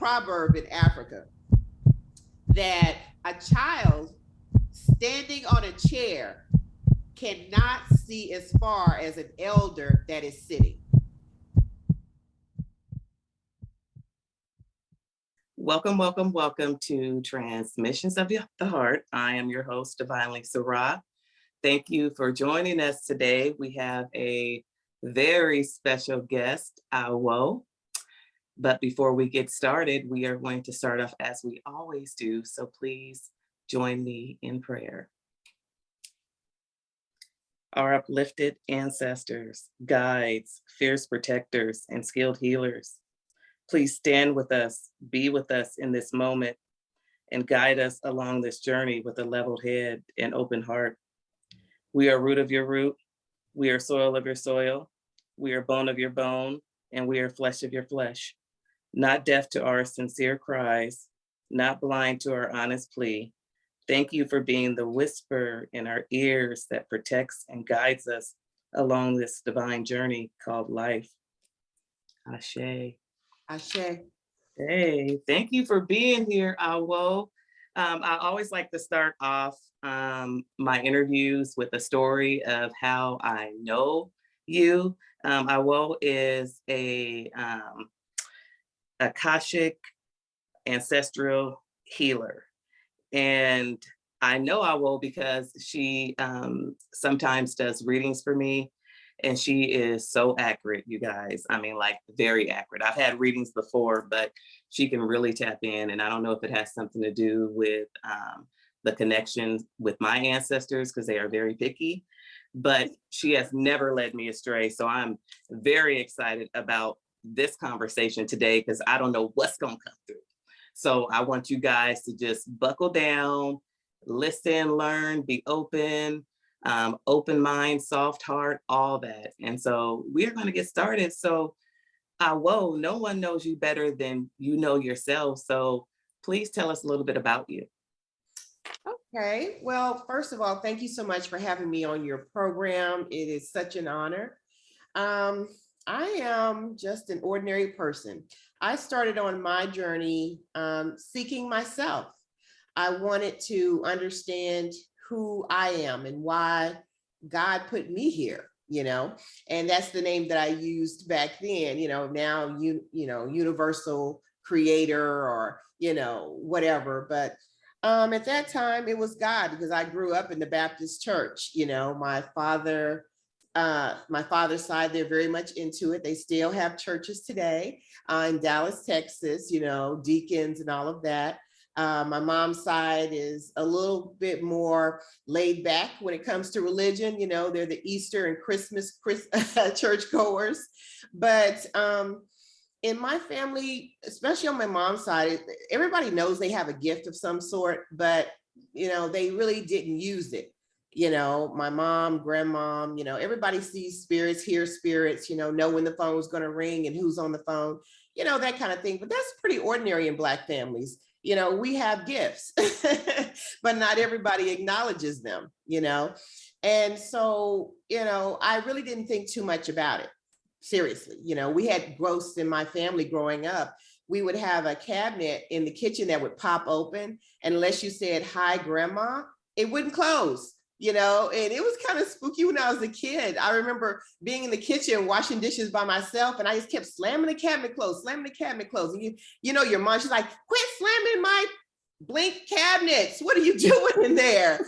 proverb in Africa that a child standing on a chair cannot see as far as an elder that is sitting. Welcome, welcome, welcome to Transmissions of the Heart. I am your host, Divinely Sah'RAH. Thank you for joining us today. We have a very special guest, Awo. But before we get started, we are going to start off as we always do. So please join me in prayer. Our uplifted ancestors, guides, fierce protectors, and skilled healers, please stand with us, be with us in this moment, and guide us along this journey with a leveled head and open heart. We are root of your root, we are soil of your soil, we are bone of your bone, and we are flesh of your flesh. Not deaf to our sincere cries, not blind to our honest plea. Thank you for being the whisper in our ears that protects and guides us along this divine journey called life. Ashe. Ashe. Hey, thank you for being here, Awo. I always like to start off my interviews with a story of how I know you. Awo is a Akashic ancestral healer. And I know Awo because she sometimes does readings for me. And she is so accurate, you guys. I mean, like very accurate. I've had readings before, but she can really tap in. And I don't know if it has something to do with the connection with my ancestors because they are very picky, but she has never led me astray. So I'm very excited about this conversation today because I don't know what's going to come through. So I want you guys to just buckle down, listen, learn, be open. Open mind, soft heart, all that. And so we are going to get started. So, Awo, no one knows you better than you know yourself. So please tell us a little bit about you. Okay. Well, first of all, thank you so much for having me on your program. It is such an honor. I am just an ordinary person. I started on my journey seeking myself. I wanted to understand who I am and why God put me here, and that's the name that I used back then, now, universal creator or, whatever. But at that time it was God because I grew up in the Baptist church, my father's side, they're very much into it. They still have churches today in Dallas, Texas, deacons and all of that. My mom's side is a little bit more laid back when it comes to religion. They're the Easter and Christmas churchgoers. But in my family, especially on my mom's side, everybody knows they have a gift of some sort, but, they really didn't use it. My mom, grandmom, everybody sees spirits, hears spirits, know when the phone's going to ring and who's on the phone, that kind of thing. But that's pretty ordinary in Black families. We have gifts, but not everybody acknowledges them, And so, I really didn't think too much about it. Seriously, we had ghosts in my family growing up. We would have a cabinet in the kitchen that would pop open. And unless you said, "Hi, grandma," it wouldn't close. And it was kind of spooky when I was a kid. I remember being in the kitchen washing dishes by myself, and I just kept slamming the cabinet closed. And your mom, she's like, "Quit slamming my blink cabinets. What are you doing in there?"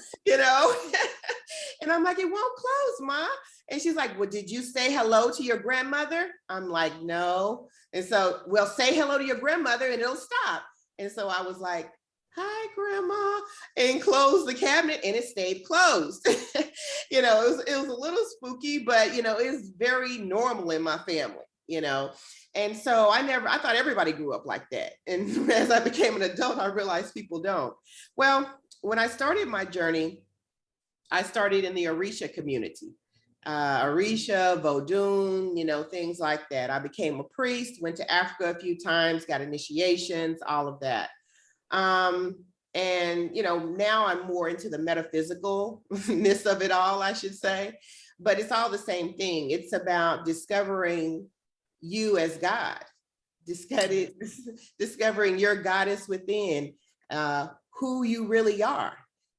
And I'm like, "It won't close, Ma." And she's like, "Well, did you say hello to your grandmother?" I'm like, "No." And so, "Well, say hello to your grandmother and it'll stop." And so I was like, "Hi, grandma," and closed the cabinet, and it stayed closed. It was a little spooky, but it was very normal in my family, And so I thought everybody grew up like that. And as I became an adult, I realized people don't. Well, when I started my journey, I started in the Orisha community. Orisha, Vodun, things like that. I became a priest, went to Africa a few times, got initiations, all of that. And, now I'm more into the metaphysicalness of it all, I should say, but it's all the same thing. It's about discovering you as God, discovering your goddess within, who you really are.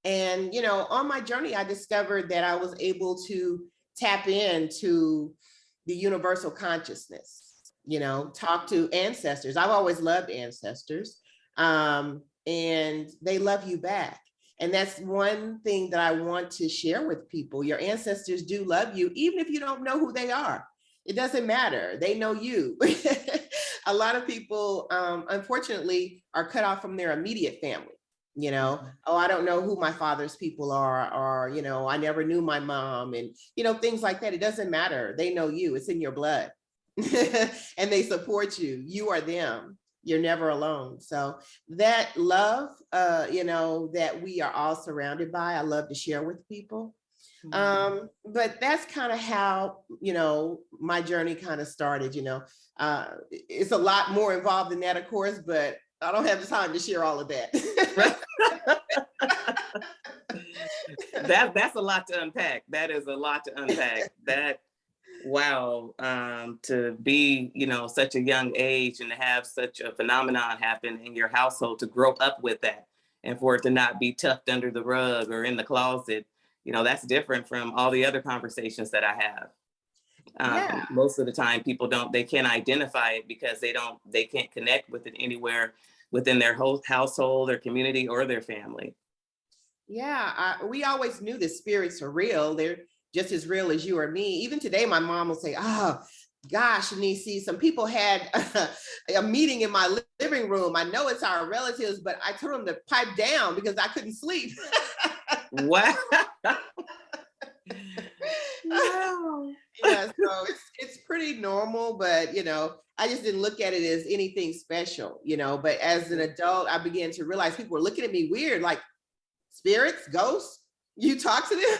And, on my journey, I discovered that I was able to tap into the universal consciousness, talk to ancestors. I've always loved ancestors, and they love you back. And that's one thing that I want to share with people. Your ancestors do love you, even if you don't know who they are. It doesn't matter. They know you. A lot of people, unfortunately, are cut off from their immediate family. Oh, I don't know who my father's people are, or, I never knew my mom, and, things like that. It doesn't matter. They know you. It's in your blood. And they support you. You are them. You're never alone. So that love, that we are all surrounded by, I love to share with people. But that's kind of how, my journey kind of started. It's a lot more involved than that, of course, but I don't have the time to share all of that. That's a lot to unpack. That is a lot to unpack. Wow, to be, such a young age and to have such a phenomenon happen in your household, to grow up with that, and for it to not be tucked under the rug or in the closet, that's different from all the other conversations that I have. Yeah. Most of the time people they can't identify it because they can't connect with it anywhere within their whole household or community or their family. Yeah, we always knew the spirits are real. They're just as real as you or me. Even today, my mom will say, oh, gosh, Nisi, some people had a meeting in my living room. I know it's our relatives, but I told them to pipe down because I couldn't sleep. Wow. Wow. Yeah, so it's pretty normal, but I just didn't look at it as anything special, but as an adult, I began to realize people were looking at me weird, like, spirits, ghosts, you talk to them?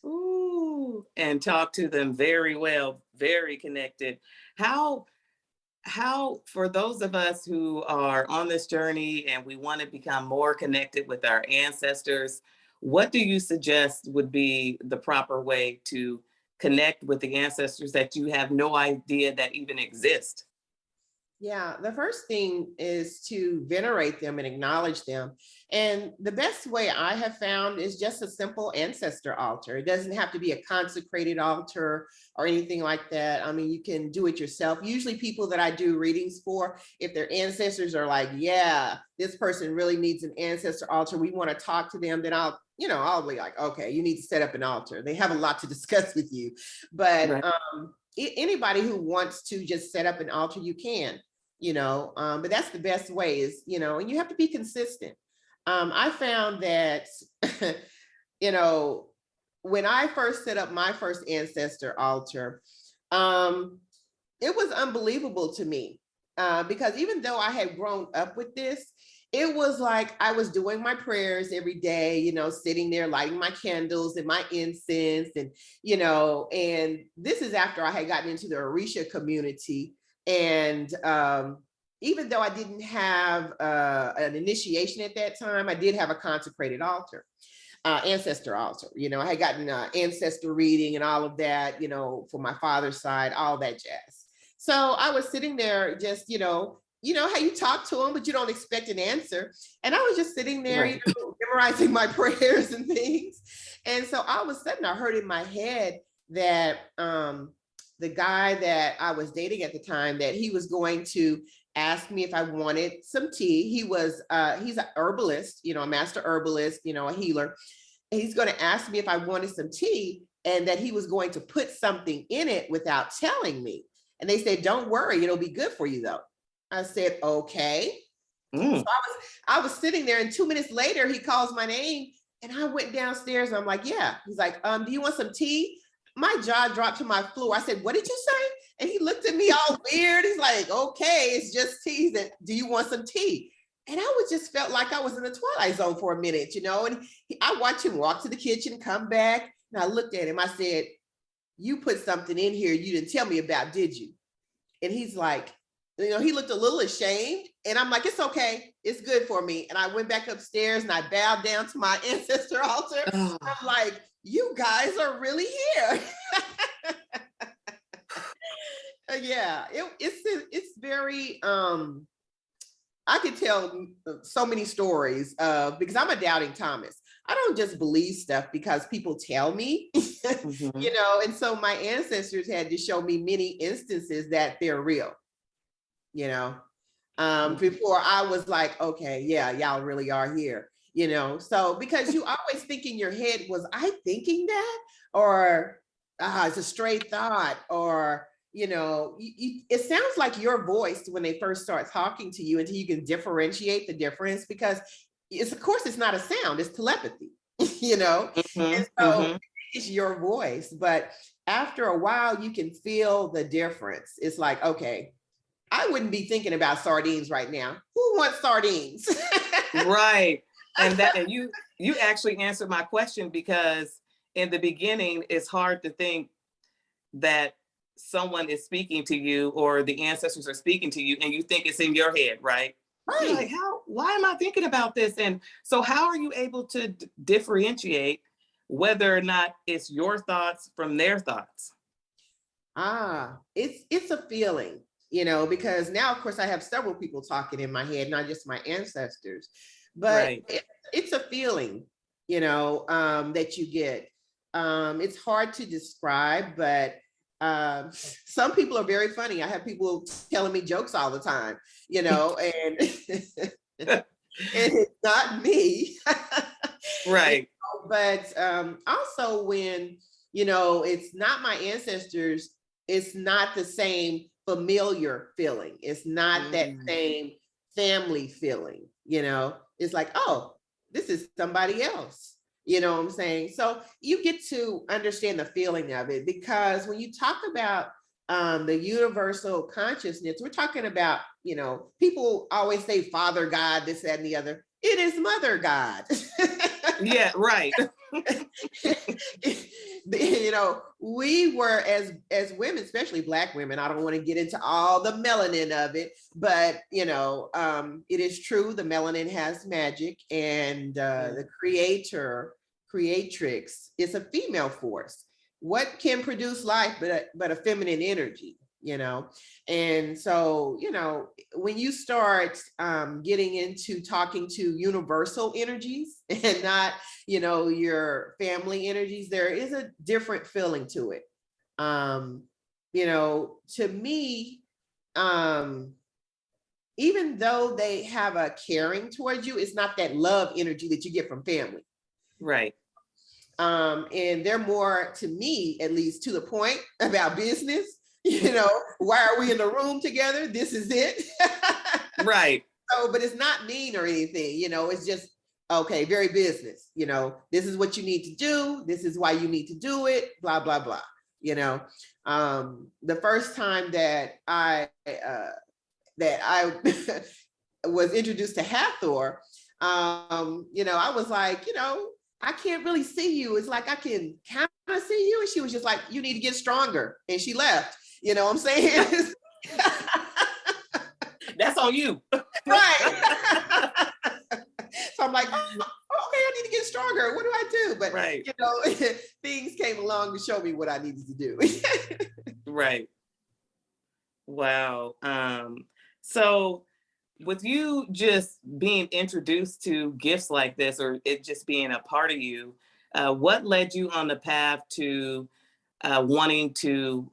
Ooh, and talk to them very well, very connected. How for those of us who are on this journey and we want to become more connected with our ancestors, what do you suggest would be the proper way to connect with the ancestors that you have no idea that even exist? Yeah, the first thing is to venerate them and acknowledge them. And the best way I have found is just a simple ancestor altar. It doesn't have to be a consecrated altar or anything like that. I mean, you can do it yourself. Usually people that I do readings for, if their ancestors are like, yeah, this person really needs an ancestor altar, we want to talk to them, then I'll be like, okay, you need to set up an altar. They have a lot to discuss with you. But Right. Anybody who wants to just set up an altar, you can. But that's the best way is, and you have to be consistent. I found that, when I first set up my first ancestor altar, it was unbelievable to me because even though I had grown up with this, it was like I was doing my prayers every day, sitting there lighting my candles and my incense and this is after I had gotten into the Orisha community. And even though I didn't have an initiation at that time, I did have a consecrated altar, ancestor altar. I had gotten ancestor reading and all of that, for my father's side, all that jazz. So I was sitting there just, how you talk to them, but you don't expect an answer. And I was just sitting there, Right. memorizing my prayers and things. And so all of a sudden I heard in my head that the guy that I was dating at the time, that he was going to ask me if I wanted some tea. He's an herbalist, a master herbalist, a healer. And he's going to ask me if I wanted some tea and that he was going to put something in it without telling me. And they said, don't worry, it'll be good for you though. I said, okay. So I was sitting there and 2 minutes later, he calls my name and I went downstairs and I'm like, yeah. He's like, do you want some tea? My jaw dropped to my floor. I said, what did you say? And he looked at me all weird. He's like, okay, it's just tea. That do you want some tea? And I was just felt like I was in the Twilight Zone for a minute, and I watched him walk to the kitchen, come back. And I looked at him. I said, you put something in here you didn't tell me about, did you? And he's like, he looked a little ashamed. And I'm like, it's okay. It's good for me. And I went back upstairs and I bowed down to my ancestor altar. I'm like, you guys are really here. Yeah, it's very I could tell so many stories because I'm a doubting Thomas. I don't just believe stuff because people tell me, Mhm. and so my ancestors had to show me many instances that they're real, you know, before I was like, okay, yeah, y'all really are here, so because you always think in your head, was I thinking that? Or it's a straight thought, or it sounds like your voice when they first start talking to you until you can differentiate the difference, because of course it's not a sound, it's telepathy, Mhm. and so Mhm. it's your voice, but after a while you can feel the difference. It's like, okay, I wouldn't be thinking about sardines right now. Who wants sardines? Right. And you actually answered my question, because in the beginning it's hard to think that someone is speaking to you or the ancestors are speaking to you and you think it's in your head, right? You're like, Right. why am I thinking about this? And so how are you able to differentiate whether or not it's your thoughts from their thoughts? It's a feeling, because now of course I have several people talking in my head, not just my ancestors, but Right. it's a feeling, that you get. It's hard to describe, but some people are very funny. I have people telling me jokes all the time, and and it's not me. Right. But also when it's not my ancestors, it's not the same familiar feeling, it's not that Mm. same family feeling. It's like, oh, this is somebody else. What I'm saying? So you get to understand the feeling of it, because when you talk about the universal consciousness, we're talking about, people always say Father God, this, that, and the other. It is Mother God. Yeah, right. We were, as women, especially Black women, I don't want to get into all the melanin of it, but it is true, the melanin has magic, and the creatrix is a female force. What can produce life but a feminine energy? And so when you start getting into talking to universal energies and not your family energies, there is a different feeling to it. To me, um even though they have a caring towards you, it's not that love energy that you get from family. Right. And they're more, to me at least, to the point about business. Why are we in the room together? This is it. Right. So, but it's not mean or anything, it's just, okay, very business, this is what you need to do. This is why you need to do it, blah, blah, blah. The first time that I was introduced to Hathor, I was like, I can't really see you. It's like I can kind of see you. And she was just like, you need to get stronger. And she left. You know what I'm saying? That's on you. Right. So I'm like, oh, okay, I need to get stronger. What do I do? But Right. things came along to show me what I needed to do. Right. Wow. So with you just being introduced to gifts like this, or it just being a part of you, what led you on the path to wanting to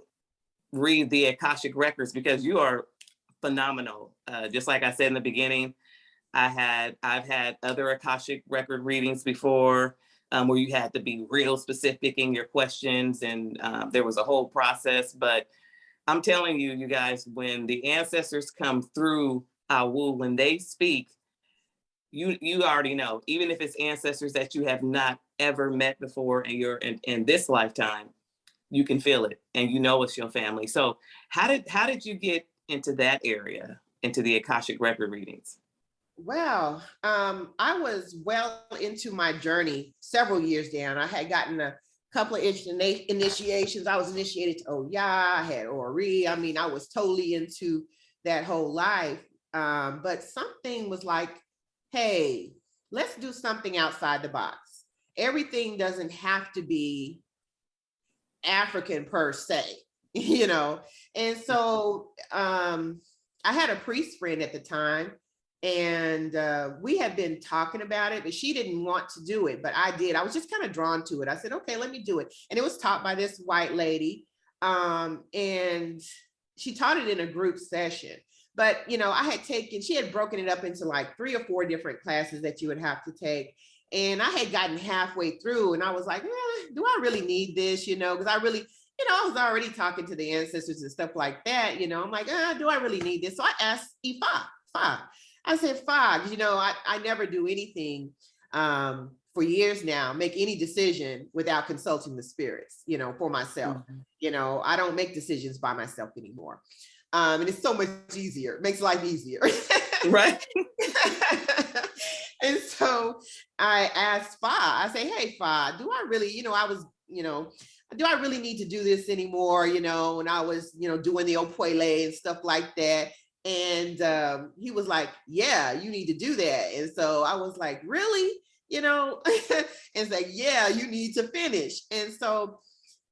read the Akashic records? Because you are phenomenal. Just like I said in the beginning, I've had other Akashic record readings before, where you had to be real specific in your questions, and there was a whole process. But I'm telling you, you guys, when the ancestors come through Awu, when they speak, you already know. Even if it's ancestors that you have not ever met before, and you're in this lifetime, you can feel it, and you know it's your family. So how did you get into that area, into the Akashic record readings? Well, I was well into my journey several years down. I had gotten a couple of initiations. I was initiated to Oya, I had Ori. I mean, I was totally into that whole life. But something was like, hey, let's do something outside the box. Everything doesn't have to be African per se. you know. And so I had a priest friend at the time, and we had been talking about it, but she didn't want to do it, but I did. I was just kind of drawn to it. I said, okay, let me do it. And it was taught by this white lady, and she taught it in a group session. But I had taken, she had broken it up into like 3 or 4 different classes that you would have to take. And I had gotten halfway through, and I was like, do I really need this? Because I really, I was already talking to the ancestors and stuff like that. I'm like, do I really need this? So I asked Ifa. I said, Fa, I never do anything for years now, make any decision without consulting the spirits, for myself. I don't make decisions by myself anymore. And it's so much easier. It makes life easier. Right. And so I asked Fa, I say, hey, Fa, do I really, do I really need to do this anymore? And I was, doing the opoile and stuff like that. And he was like, yeah, you need to do that. And so I was like, really? And it's like, yeah, you need to finish. And so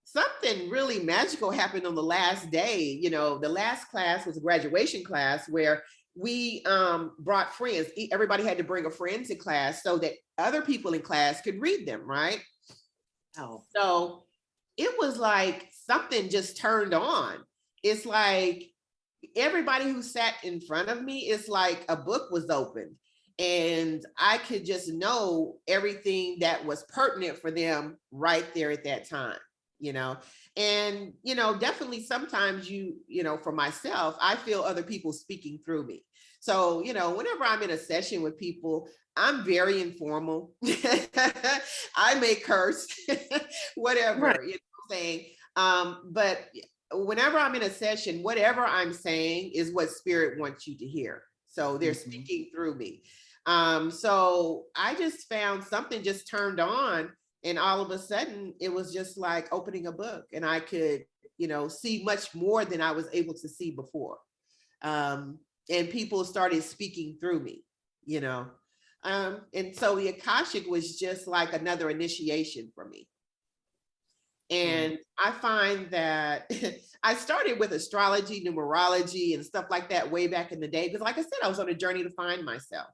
something really magical happened on the last day. The last class was a graduation class where we brought friends. Everybody had to bring a friend to class so that other people in class could read them, right? Oh. So it was like something just turned on. It's like everybody who sat in front of me, it's like a book was opened, and I could just know everything that was pertinent for them right there at that time. And definitely sometimes for myself, I feel other people speaking through me. So whenever I'm in a session with people, I'm very informal. I may curse, whatever. Right. Saying but whenever I'm in a session, whatever I'm saying is what spirit wants you to hear. So they're speaking through me. So I just found something just turned on, and all of a sudden it was just like opening a book, and I could see much more than I was able to see before. And people started speaking through me. And so the Akashic was just like another initiation for me. And I find that I started with astrology, numerology, and stuff like that way back in the day, because like I said, I was on a journey to find myself.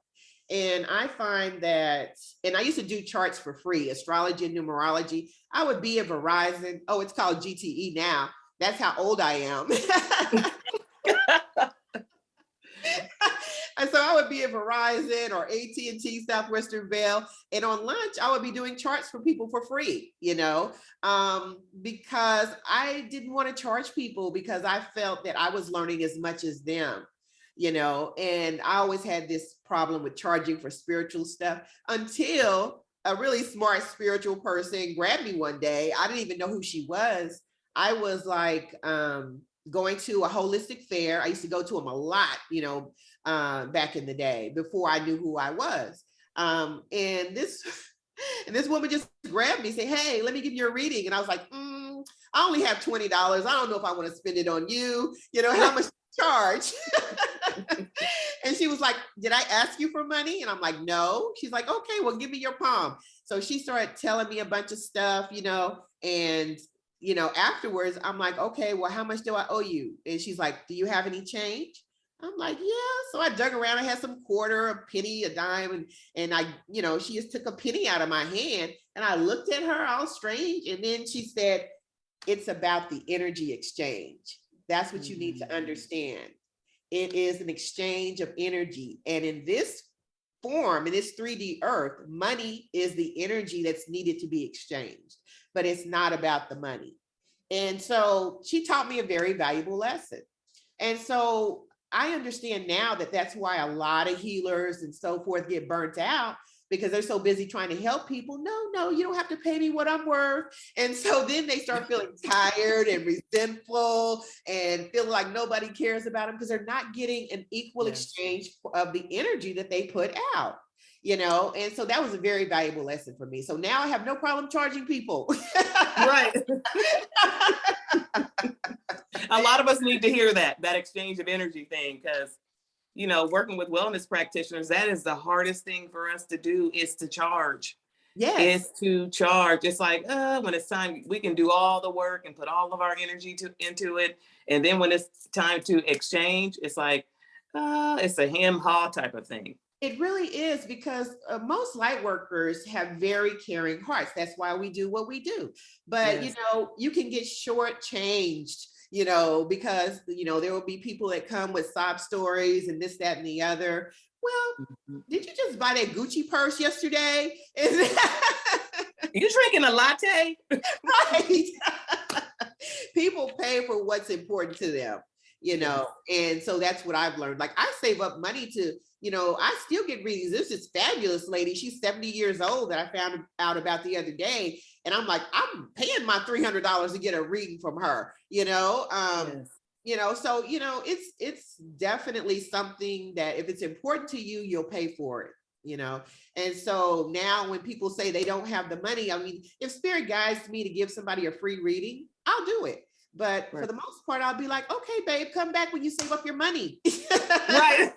And I find that, and I used to do charts for free, astrology and numerology. I would be at Verizon. Oh, it's called GTE now. That's how old I am. And so I would be at Verizon or AT&T Southwestern Bell, and on lunch I would be doing charts for people for free, because I didn't want to charge people, because I felt that I was learning as much as them, and I always had this problem with charging for spiritual stuff until a really smart spiritual person grabbed me one day. I didn't even know who she was. I was like, going to a holistic fair. I used to go to them a lot, back in the day before I knew who I was. And this woman just grabbed me, say, hey, let me give you a reading. And I was like, I only have $20. I don't know if I want to spend it on you. How much charge? And she was like, did I ask you for money? And I'm like, no. She's like, okay, well, give me your palm. So she started telling me a bunch of stuff, and afterwards, I'm like, okay, well, how much do I owe you? And she's like, do you have any change? I'm like, yeah. So I dug around. I had some quarter, a penny, a dime. And I, she just took a penny out of my hand, and I looked at her all strange. And then she said, it's about the energy exchange. That's what you need to understand. It is an exchange of energy. And in this form, in this 3D earth, money is the energy that's needed to be exchanged, but it's not about the money. And so she taught me a very valuable lesson. And so I understand now that that's why a lot of healers and so forth get burnt out, because they're so busy trying to help people. No, you don't have to pay me what I'm worth. And so then they start feeling tired and resentful and feel like nobody cares about them, because they're not getting an equal exchange of the energy that they put out. And so that was a very valuable lesson for me. So now I have no problem charging people. Right. A lot of us need to hear that exchange of energy thing, because working with wellness practitioners, that is the hardest thing for us to do, is to charge. Yes. is to charge. It's like, when it's time, we can do all the work and put all of our energy into it. And then when it's time to exchange, it's like, it's a him haw type of thing. It really is, because most light workers have very caring hearts. That's why we do what we do. But, Yes. you can get shortchanged, because, there will be people that come with sob stories and this, that, and the other. Well, Mhm. did you just buy that Gucci purse yesterday? You drinking a latte? Right. People pay for what's important to them, Yes. and so that's what I've learned. Like, I save up money to, I still get readings. This is fabulous lady. She's 70 years old that I found out about the other day. And I'm like, I'm paying my $300 to get a reading from her, Yes. so it's definitely something that if it's important to you, you'll pay for it. And so now when people say they don't have the money, I mean, if spirit guides me to give somebody a free reading, I'll do it. But for Right. the most part, I'll be like, okay, babe, come back when you save up your money. Right.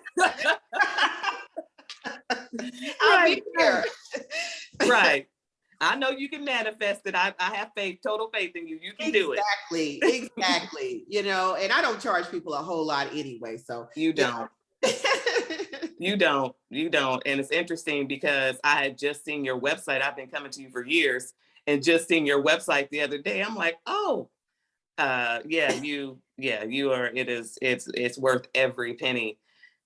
I'll Right. be here. Right. I know you can manifest it. I have faith, total faith in you. You can do it. Exactly. And I don't charge people a whole lot anyway. So You don't. You don't. You don't. And it's interesting because I had just seen your website. I've been coming to you for years, and just seeing your website the other day, I'm like, oh, you are, it's worth every penny.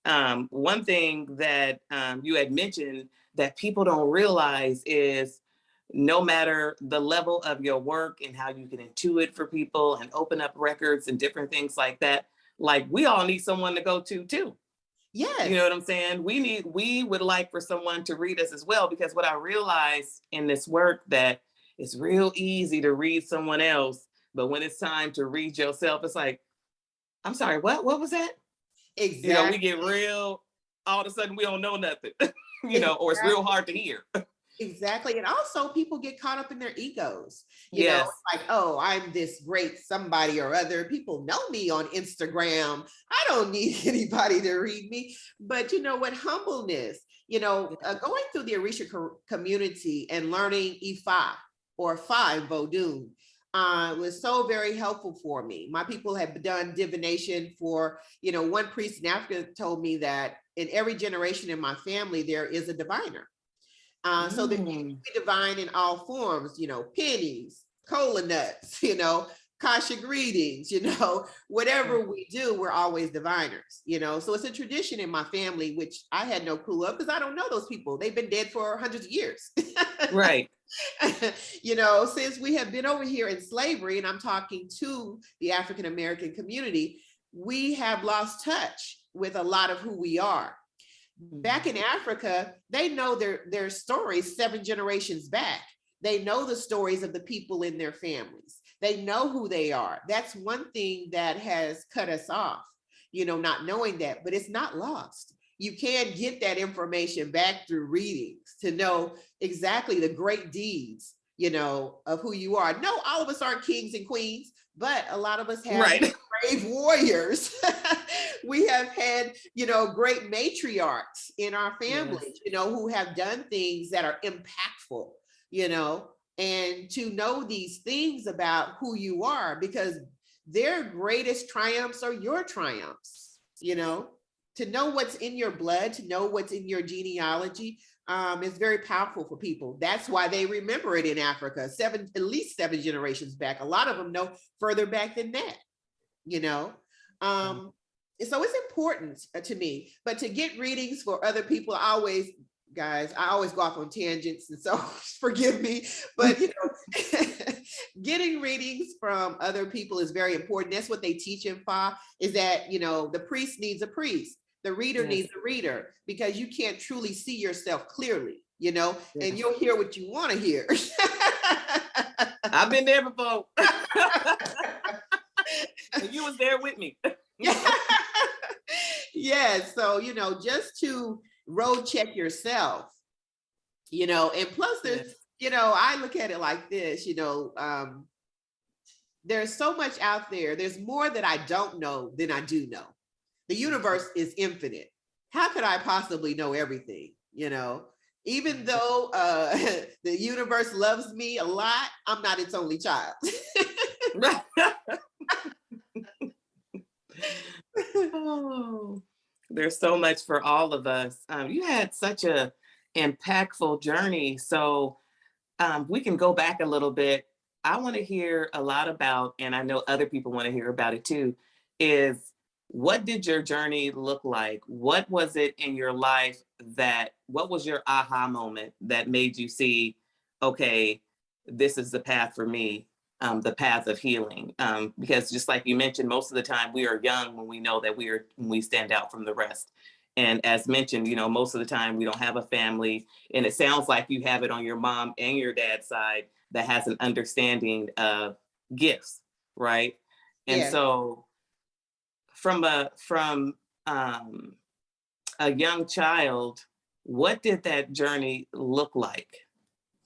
One thing that you had mentioned that people don't realize is no matter the level of your work and how you can intuit for people and open up records and different things like that, like we all need someone to go to too. You know Yes, what I'm saying? We would like for someone to read us as well, because what I realized in this work that it's real easy to read someone else, but when it's time to read yourself, it's like, I'm sorry, what was that? We exactly. get real, all of a sudden we don't know nothing, or it's real Exactly. hard to hear. Exactly. And also people get caught up in their egos, Yes. like, oh, I'm this great somebody or other. People know me on Instagram. I don't need anybody to read me. But you know what? Humbleness, going through the Orisha community and learning Ifa or Fa in Vodun was so very helpful for me. My people have done divination for, one priest in Africa told me that in every generation in my family, there is a diviner. So that you Mm. be divine in all forms, pennies, cola nuts, Kasha greetings, whatever we do, we're always diviners, So it's a tradition in my family, which I had no clue of because I don't know those people. They've been dead for hundreds of years. Right. Since we have been over here in slavery, and I'm talking to the African American community, we have lost touch with a lot of who we are. Back in Africa, they know their stories 7 generations back. They know the stories of the people in their families. They know who they are. That's one thing that has cut us off, not knowing that, but it's not lost. You can get that information back through readings to know exactly the great deeds, of who you are. No, all of us aren't kings and queens, but a lot of us have Right. brave warriors. We have had, great matriarchs in our Yes. families, who have done things that are impactful, and to know these things about who you are, because their greatest triumphs are your triumphs, to know what's in your blood, to know what's in your genealogy, is very powerful for people. That's why they remember it in Africa, at least 7 generations back. A lot of them know further back than that, you know. Um, so it's important to me, but to get readings for other people, I always go off on tangents, and so forgive me, but getting readings from other people is very important. That's what they teach in Fa, is that, the priest needs a priest, the reader Yes. needs a reader, because you can't truly see yourself clearly, and Yes. you'll hear what you want to hear. I've been there before. And you was there with me. Yeah, so just to road check yourself, and plus there's, Yes. I look at it like this, there's so much out there. There's more that I don't know than I do know. The universe is infinite. How could I possibly know everything? Even though the universe loves me a lot, I'm not its only child. Oh, there's so much for all of us. You had such a impactful journey. So we can go back a little bit. I want to hear a lot about, and I know other people want to hear about it too, is what did your journey look like? What was it in your life what was your aha moment that made you see, okay, this is the path for me, the path of healing? Because just like you mentioned, most of the time we are young when we know that when we stand out from the rest. And as mentioned, most of the time we don't have a family, and it sounds like you have it on your mom and your dad's side that has an understanding of gifts, right? And Yeah. so from a young child, what did that journey look like?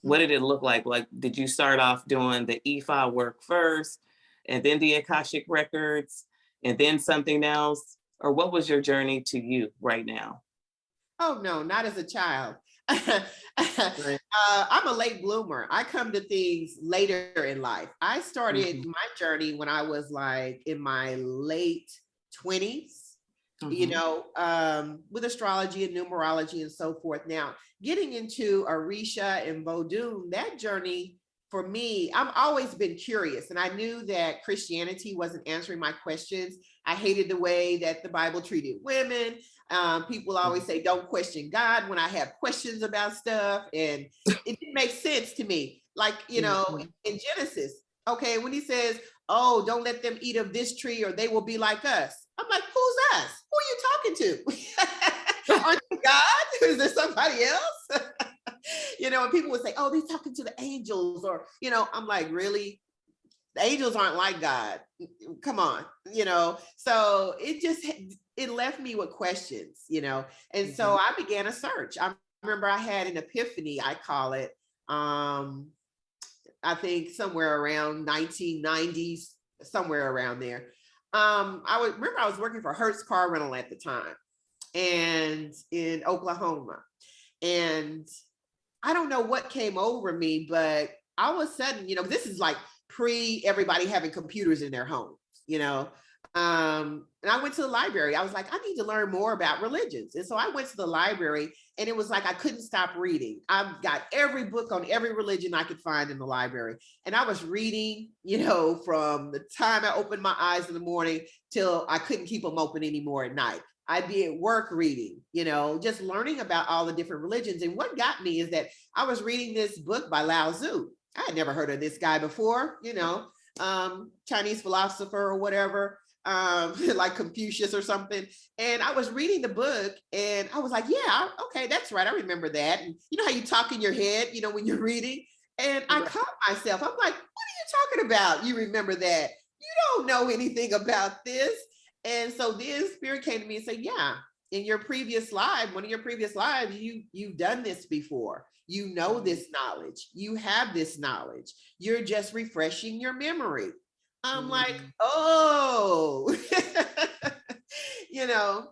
What did it look like? Like, did you start off doing the EFA work first, and then the Akashic records, and then something else? Or what was your journey to you right now? Oh no, not as a child. Right. I'm a late bloomer. I come to things later in life. I started Mhm, my journey when I was like in my late 20s, mhm, with astrology and numerology and so forth. Now, getting into Orisha and Vodun, that journey for me, I've always been curious, and I knew that Christianity wasn't answering my questions. I hated the way that the Bible treated women. People always say, don't question God when I have questions about stuff. And it didn't make sense to me. Like, mhm, in Genesis, okay, when he says, oh, don't let them eat of this tree or they will be like us. I'm like, who's us? Who are you talking to? Aren't you God? Is there somebody else? And people would say, oh, they're talking to the angels, or, I'm like, really? The angels aren't like God. Come on, So it left me with questions. And so mhm, I began a search. I remember I had an epiphany, I call it. I think somewhere around 1990s, somewhere around there. I was working for Hertz Car Rental at the time, and in Oklahoma. And I don't know what came over me, but all of a sudden, this is like pre everybody having computers in their homes, you know. And I went to the library. I was like, I need to learn more about religions. And so I went to the library, and it was like I couldn't stop reading. I've got every book on every religion I could find in the library. And I was reading, from the time I opened my eyes in the morning till I couldn't keep them open anymore at night. I'd be at work reading, just learning about all the different religions. And what got me is that I was reading this book by Lao Tzu. I had never heard of this guy before, Chinese philosopher or whatever, like Confucius or something. And I was reading the book, and I was like, yeah, okay, that's right. I remember that. And you know how you talk in your head, when you're reading? And I right, caught myself. I'm like, what are you talking about? You remember that? You don't know anything about this. And so then spirit came to me and said, yeah, in your previous life, one of your previous lives, you've done this before. You know mhm, this knowledge. You have this knowledge. You're just refreshing your memory. I'm like, mhm, oh, you know.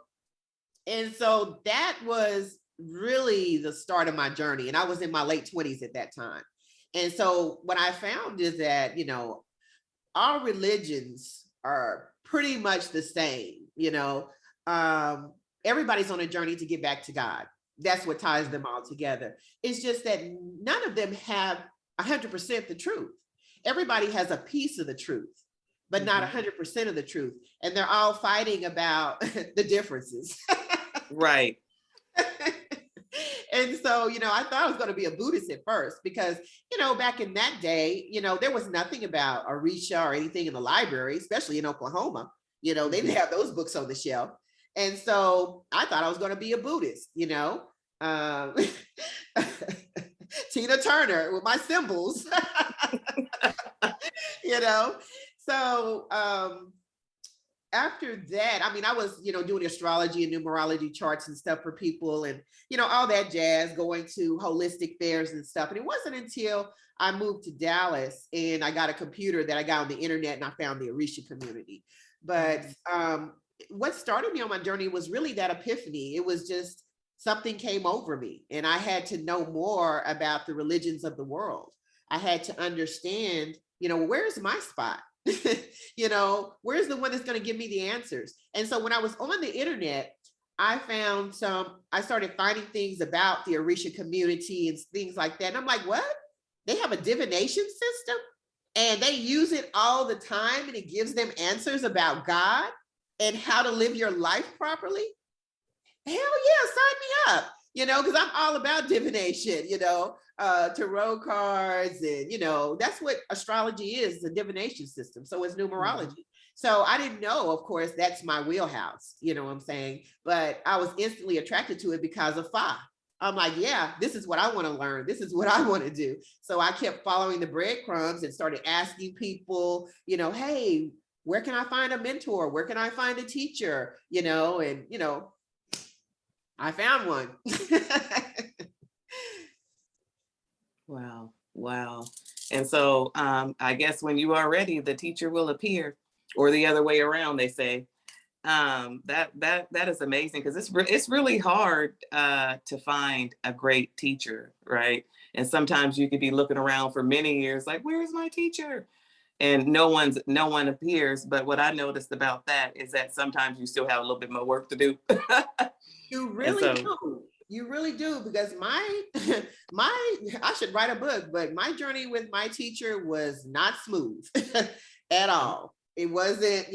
And so that was really the start of my journey. And I was in my late 20s at that time. And so what I found is that, all religions are pretty much the same. um, Everybody's on a journey to get back to God. That's what ties them all together. It's just that none of them have 100% the truth. Everybody has a piece of the truth, but not mhm. 100% of the truth, and they're all fighting about the differences. Right. And so, I thought I was going to be a Buddhist at first because, back in that day, there was nothing about Orisha or anything in the library, especially in Oklahoma. They didn't Mhm. have those books on the shelf. And so I thought I was going to be a Buddhist. Um, Tina Turner with my symbols, you know. So after that, I mean, I was, doing astrology and numerology charts and stuff for people, and, all that jazz, going to holistic fairs and stuff. And it wasn't until I moved to Dallas and I got a computer that I got on the internet, and I found the Orisha community. But Mhm. what started me on my journey was really that epiphany. It was just something came over me and I had to know more about the religions of the world. I had to understand, where's my spot? Where's the one that's going to give me the answers? And so when I was on the internet, I started finding things about the Orisha community and things like that. And I'm like, what? They have a divination system and they use it all the time and it gives them answers about God and how to live your life properly. Hell yeah, sign me up, because I'm all about divination, tarot cards, and that's what astrology is, a divination system. So it's numerology. Mm-hmm. So I didn't know, of course, that's my wheelhouse, what I'm saying, but I was instantly attracted to it because of Fa. I'm like, yeah, this is what I want to learn. This is what I want to do. So I kept following the breadcrumbs and started asking people, hey, where can I find a mentor? Where can I find a teacher? I found one. Wow. Wow. And so I guess when you are ready, the teacher will appear, or the other way around, they say. That is amazing, because it's really hard to find a great teacher, right? And sometimes you could be looking around for many years, like, where's my teacher? And no one appears. But what I noticed about that is that sometimes you still have a little bit more work to do. You really do. You really do, because I should write a book, but my journey with my teacher was not smooth at all. It wasn't,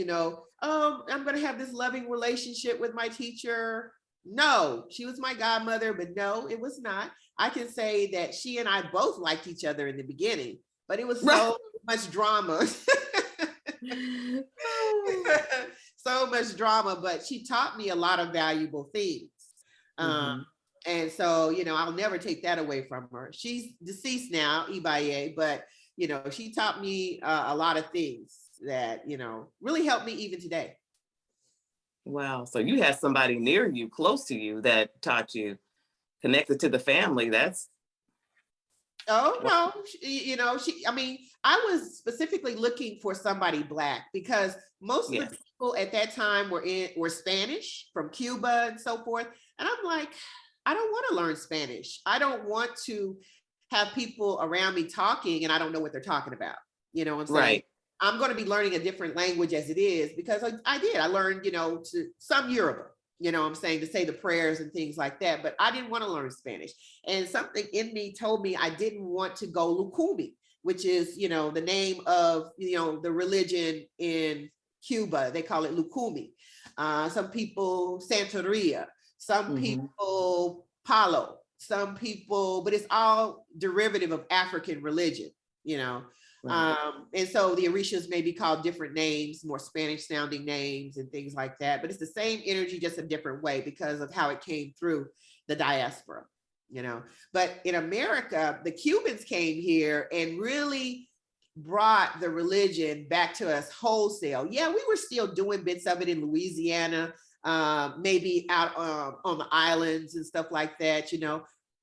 I'm going to have this loving relationship with my teacher. No, she was my godmother, but no, it was not. I can say that she and I both liked each other in the beginning, but it was so much drama. So much drama, but she taught me a lot of valuable things. And so, I'll never take that away from her. She's deceased now, Ibaye, but, she taught me a lot of things that, really helped me even today. Wow. So you had somebody near you, close to you, that taught you, connected to the family. That's. Oh, no, I was specifically looking for somebody Black, because most of the people at that time were Spanish, from Cuba and so forth. And I'm like, I don't want to learn Spanish. I don't want to have people around me talking and I don't know what they're talking about. You know what I'm saying? Right. I'm going to be learning a different language as it is, because I learned, to some Yoruba, I'm saying, to say the prayers and things like that, but I didn't want to learn Spanish. And something in me told me I didn't want to go Lukumi, which is, the name of, the religion in Cuba. They call it Lukumi. Some people Santeria, some people Palo, some people, but it's all derivative of African religion, Right. And so the Orishas may be called different names, more Spanish sounding names and things like that, but it's the same energy, just a different way because of how it came through the diaspora, But in America, the Cubans came here and really brought the religion back to us wholesale. Yeah, we were still doing bits of it in Louisiana, maybe out on the islands and stuff like that,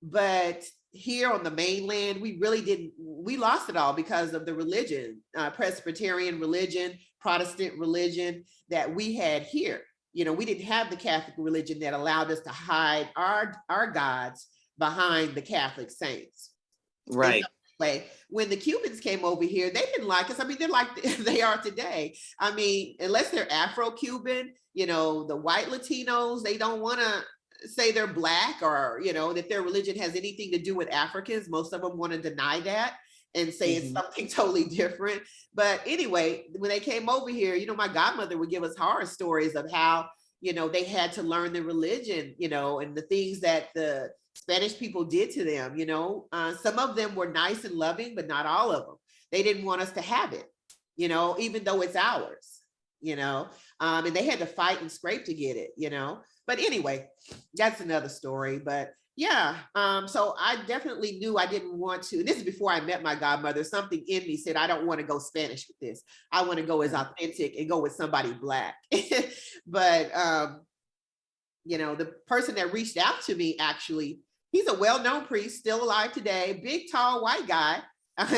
but here on the mainland, we lost it all because of the religion, Presbyterian religion, Protestant religion that we had here. We didn't have the Catholic religion that allowed us to hide our gods behind the Catholic saints. Right. Anyway, when the Cubans came over here, they didn't like us. They're like they are today. Unless they're Afro-Cuban, the white Latinos, they don't want to say they're Black or, that their religion has anything to do with Africans. Most of them want to deny that and say it's something totally different. But anyway, when they came over here, my godmother would give us horror stories of how, they had to learn the religion, and the things that the Spanish people did to them, some of them were nice and loving, but not all of them. They didn't want us to have it, even though it's ours, and they had to fight and scrape to get it, But anyway, that's another story. But yeah, so I definitely knew I didn't want to. This is before I met my godmother. Something in me said, I don't want to go Spanish with this. I want to go as authentic and go with somebody Black. But, the person that reached out to me, actually, he's a well-known priest, still alive today, big, tall, white guy.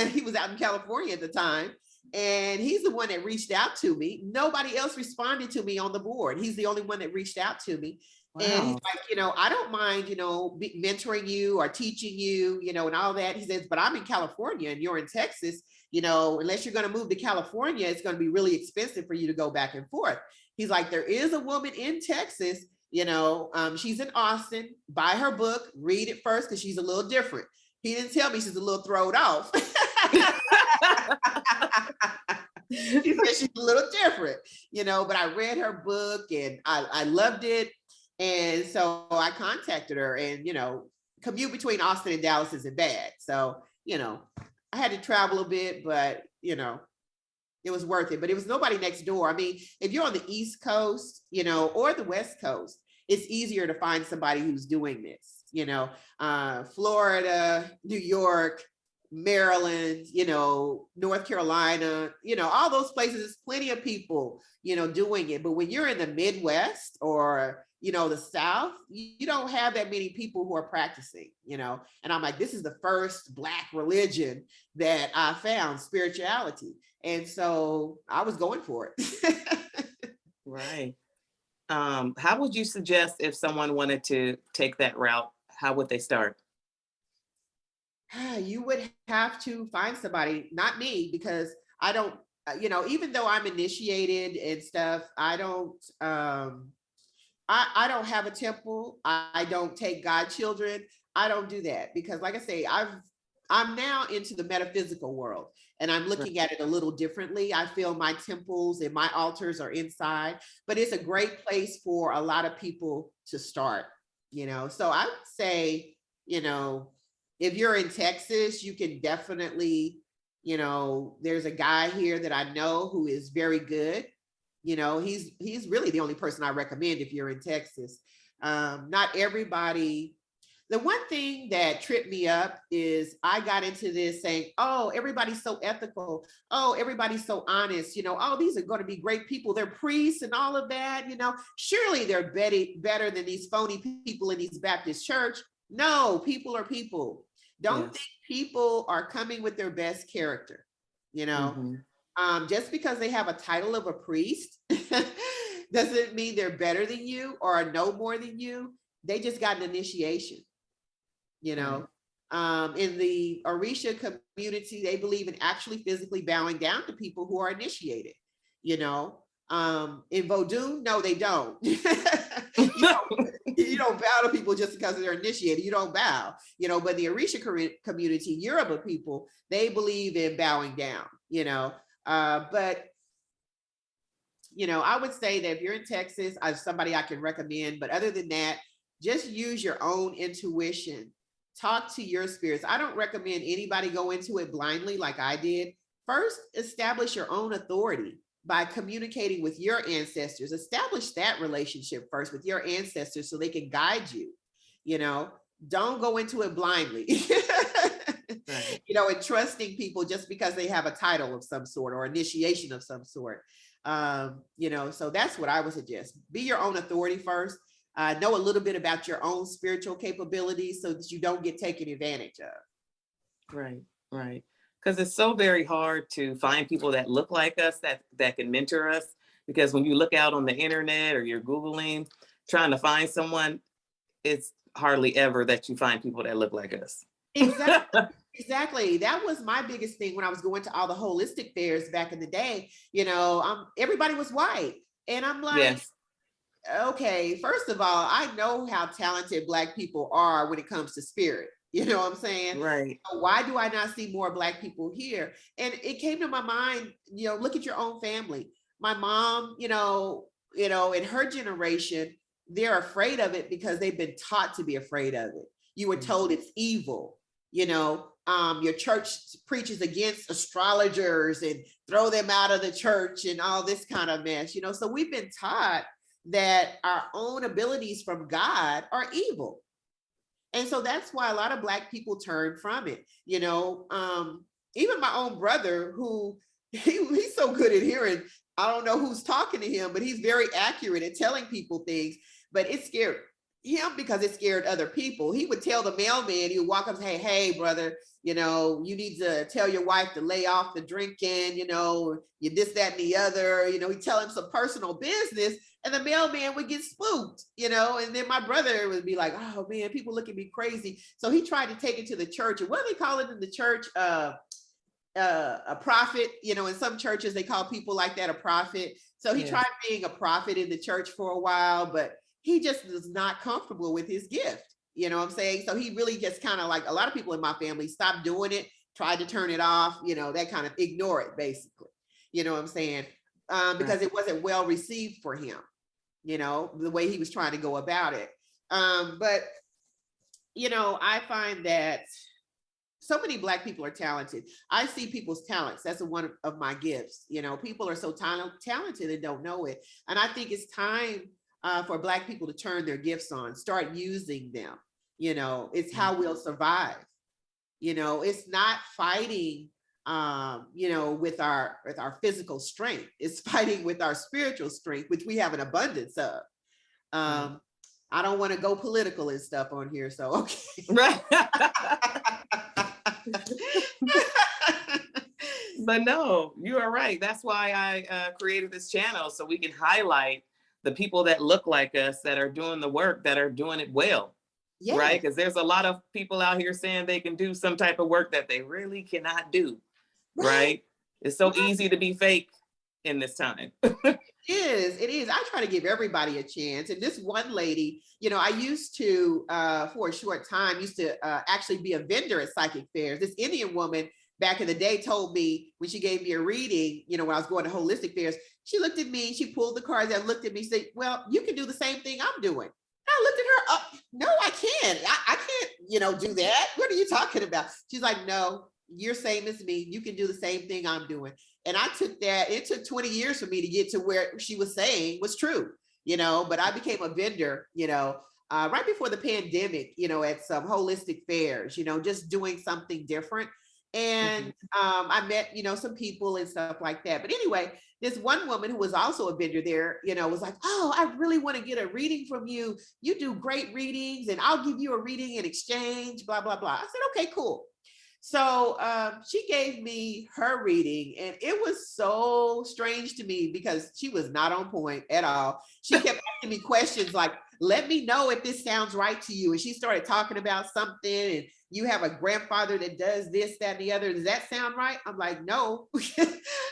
He was out in California at the time. And he's the one that reached out to me. Nobody else responded to me on the board. He's the only one that reached out to me. And he's Wow. like, I don't mind, mentoring you or teaching you, and all that. He says, but I'm in California and you're in Texas, unless you're going to move to California, it's going to be really expensive for you to go back and forth. He's like, there is a woman in Texas, she's in Austin, buy her book, read it first because she's a little different. He didn't tell me she's a little thrown off. She said she's a little different, but I read her book and I loved it. And so I contacted her, and, commute between Austin and Dallas isn't bad. So, I had to travel a bit, but, it was worth it. But it was nobody next door. I mean, if you're on the East Coast, or the West Coast, it's easier to find somebody who's doing this, Florida, New York, Maryland, North Carolina, all those places, there's plenty of people, doing it. But when you're in the Midwest or, the South, you don't have that many people who are practicing, and I'm like, this is the first Black religion that I found, spirituality. And so I was going for it. Right. How would you suggest if someone wanted to take that route? How would they start? You would have to find somebody, not me, because I don't, even though I'm initiated and stuff, I don't, I don't have a temple. I don't take godchildren. I don't do that because, like I say, I'm now into the metaphysical world and I'm Right. looking at it a little differently. I feel my temples and my altars are inside, but it's a great place for a lot of people to start, So I would say, if you're in Texas, you can definitely, there's a guy here that I know who is very good. He's really the only person I recommend if you're in Texas. Not everybody. The one thing that tripped me up is I got into this saying, oh, everybody's so ethical. Oh, everybody's so honest. Oh, these are going to be great people. They're priests and all of that. Surely they're better than these phony people in these Baptist church. No, people are people. Don't think Yes. people are coming with their best character. You know, Hmm. just because they have a title of a priest doesn't mean they're better than you or know more than you. They just got an initiation, you Right. know. In the Orisha community, they believe in actually physically bowing down to people who are initiated, you know. In Vodou, no, they don't. You don't bow to people just because they're initiated. You don't bow, but the Orisha community, Yoruba people, they believe in bowing down, but I would say that if you're in Texas, I'm somebody I can recommend. But other than that, just use your own intuition. Talk to your spirits. I don't recommend anybody go into it blindly like I did. First, establish your own authority by communicating with your ancestors. Establish that relationship first with your ancestors so they can guide you. Don't go into it blindly. Right. And trusting people just because they have a title of some sort or initiation of some sort. So that's what I would suggest. Be your own authority first. Know a little bit about your own spiritual capabilities so that you don't get taken advantage of. Right. Right. Because it's so very hard to find people that look like us that can mentor us. Because when you look out on the internet or you're Googling, trying to find someone, it's hardly ever that you find people that look like us. Exactly. Exactly. That was my biggest thing when I was going to all the holistic fairs back in the day. Everybody was white. And I'm like, Yes. okay, first of all, I know how talented Black people are when it comes to spirit. You know what I'm saying? Right. So why do I not see more Black people here? And it came to my mind, look at your own family. My mom, in her generation, they're afraid of it because they've been taught to be afraid of it. You were told it's evil. Your church preaches against astrologers and throw them out of the church and all this kind of mess, so we've been taught that our own abilities from God are evil. And so that's why a lot of Black people turn from it. Even my own brother, who he's so good at hearing, I don't know who's talking to him, but he's very accurate at telling people things, but it's scary. him because it scared other people. He would tell the mailman, he would walk up and say, hey, brother, you know, you need to tell your wife to lay off the drinking, you know, you this, that, and the other, you know, he'd tell him some personal business, and the mailman would get spooked, you know, and then my brother would be like, oh man, people look at me crazy. So he tried to take it to the church. And what do they call it in the church? A prophet, you know, in some churches they call people like that a prophet. So he tried being a prophet in the church for a while, but he just was not comfortable with his gift. You know what I'm saying? So he really just kind of, like a lot of people in my family, stopped doing it, tried to turn it off, you know, that kind of, ignore it basically. You know what I'm saying? Because it wasn't well received for him, you know, the way he was trying to go about it. But, you know, I find that so many Black people are talented. I see people's talents. That's one of my gifts. You know, people are so talented and don't know it. And I think it's time for Black people to turn their gifts on, start using them. You know, it's how we'll survive. You know, it's not fighting, you know, with our physical strength. It's fighting with our spiritual strength, which we have an abundance of. I don't want to go political and stuff on here, so okay. Right. But no, you are right. That's why I created this channel, so we can highlight the people that look like us, that are doing the work, that are doing it well. Yes. Right? Because there's a lot of people out here saying they can do some type of work that they really cannot do. Right? It's so easy to be fake in this time. It is. I try to give everybody a chance. And this one lady, you know, I used to, for a short time, used to actually be a vendor at psychic fairs. This Indian woman back in the day told me, when she gave me a reading, you know, when I was going to holistic fairs, she looked at me, she pulled the cards and looked at me, said, well, you can do the same thing I'm doing. I looked at her, no, I can't. I can't, you know, do that. What are you talking about? She's like, no, you're same as me. You can do the same thing I'm doing. And I took that, it took 20 years for me to get to where she was saying was true, you know, but I became a vendor, you know, right before the pandemic, you know, at some holistic fairs, you know, just doing something different. And I met, you know, some people and stuff like that. But anyway, this one woman who was also a vendor there, you know, was like, oh, I really want to get a reading from you. You do great readings and I'll give you a reading in exchange, blah, blah, blah. I said, okay, cool. So she gave me her reading, and it was so strange to me because she was not on point at all. She kept asking me questions like, let me know if this sounds right to you. And she started talking about something, and you have a grandfather that does this, that, and the other. Does that sound right? I'm like, no.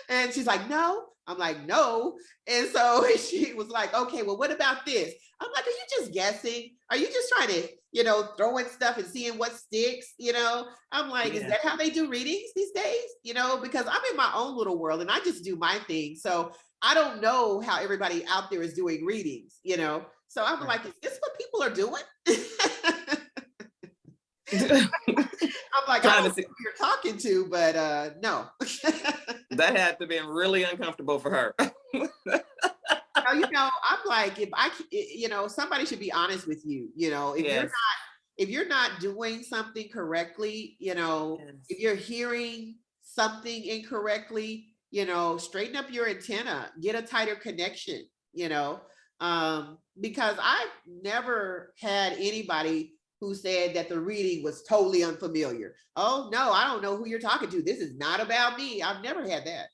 And she's like, no. I'm like, no. And so she was like, okay, well, what about this? I'm like, are you just guessing? Are you just trying to, you know, throwing stuff and seeing what sticks, you know? I'm like, is that how they do readings these days? You know, because I'm in my own little world and I just do my thing. So I don't know how everybody out there is doing readings, you know? So I'm like, is this what people are doing? I'm like, I don't know who you're talking to, but no. That had to be really uncomfortable for her. You know, I'm like, if I, you know, somebody should be honest with you, you know, if you're not doing something correctly, you know, if you're hearing something incorrectly, you know, straighten up your antenna, get a tighter connection, you know, because I've never had anybody who said that the reading was totally unfamiliar. Oh no, I don't know who you're talking to. This is not about me. I've never had that.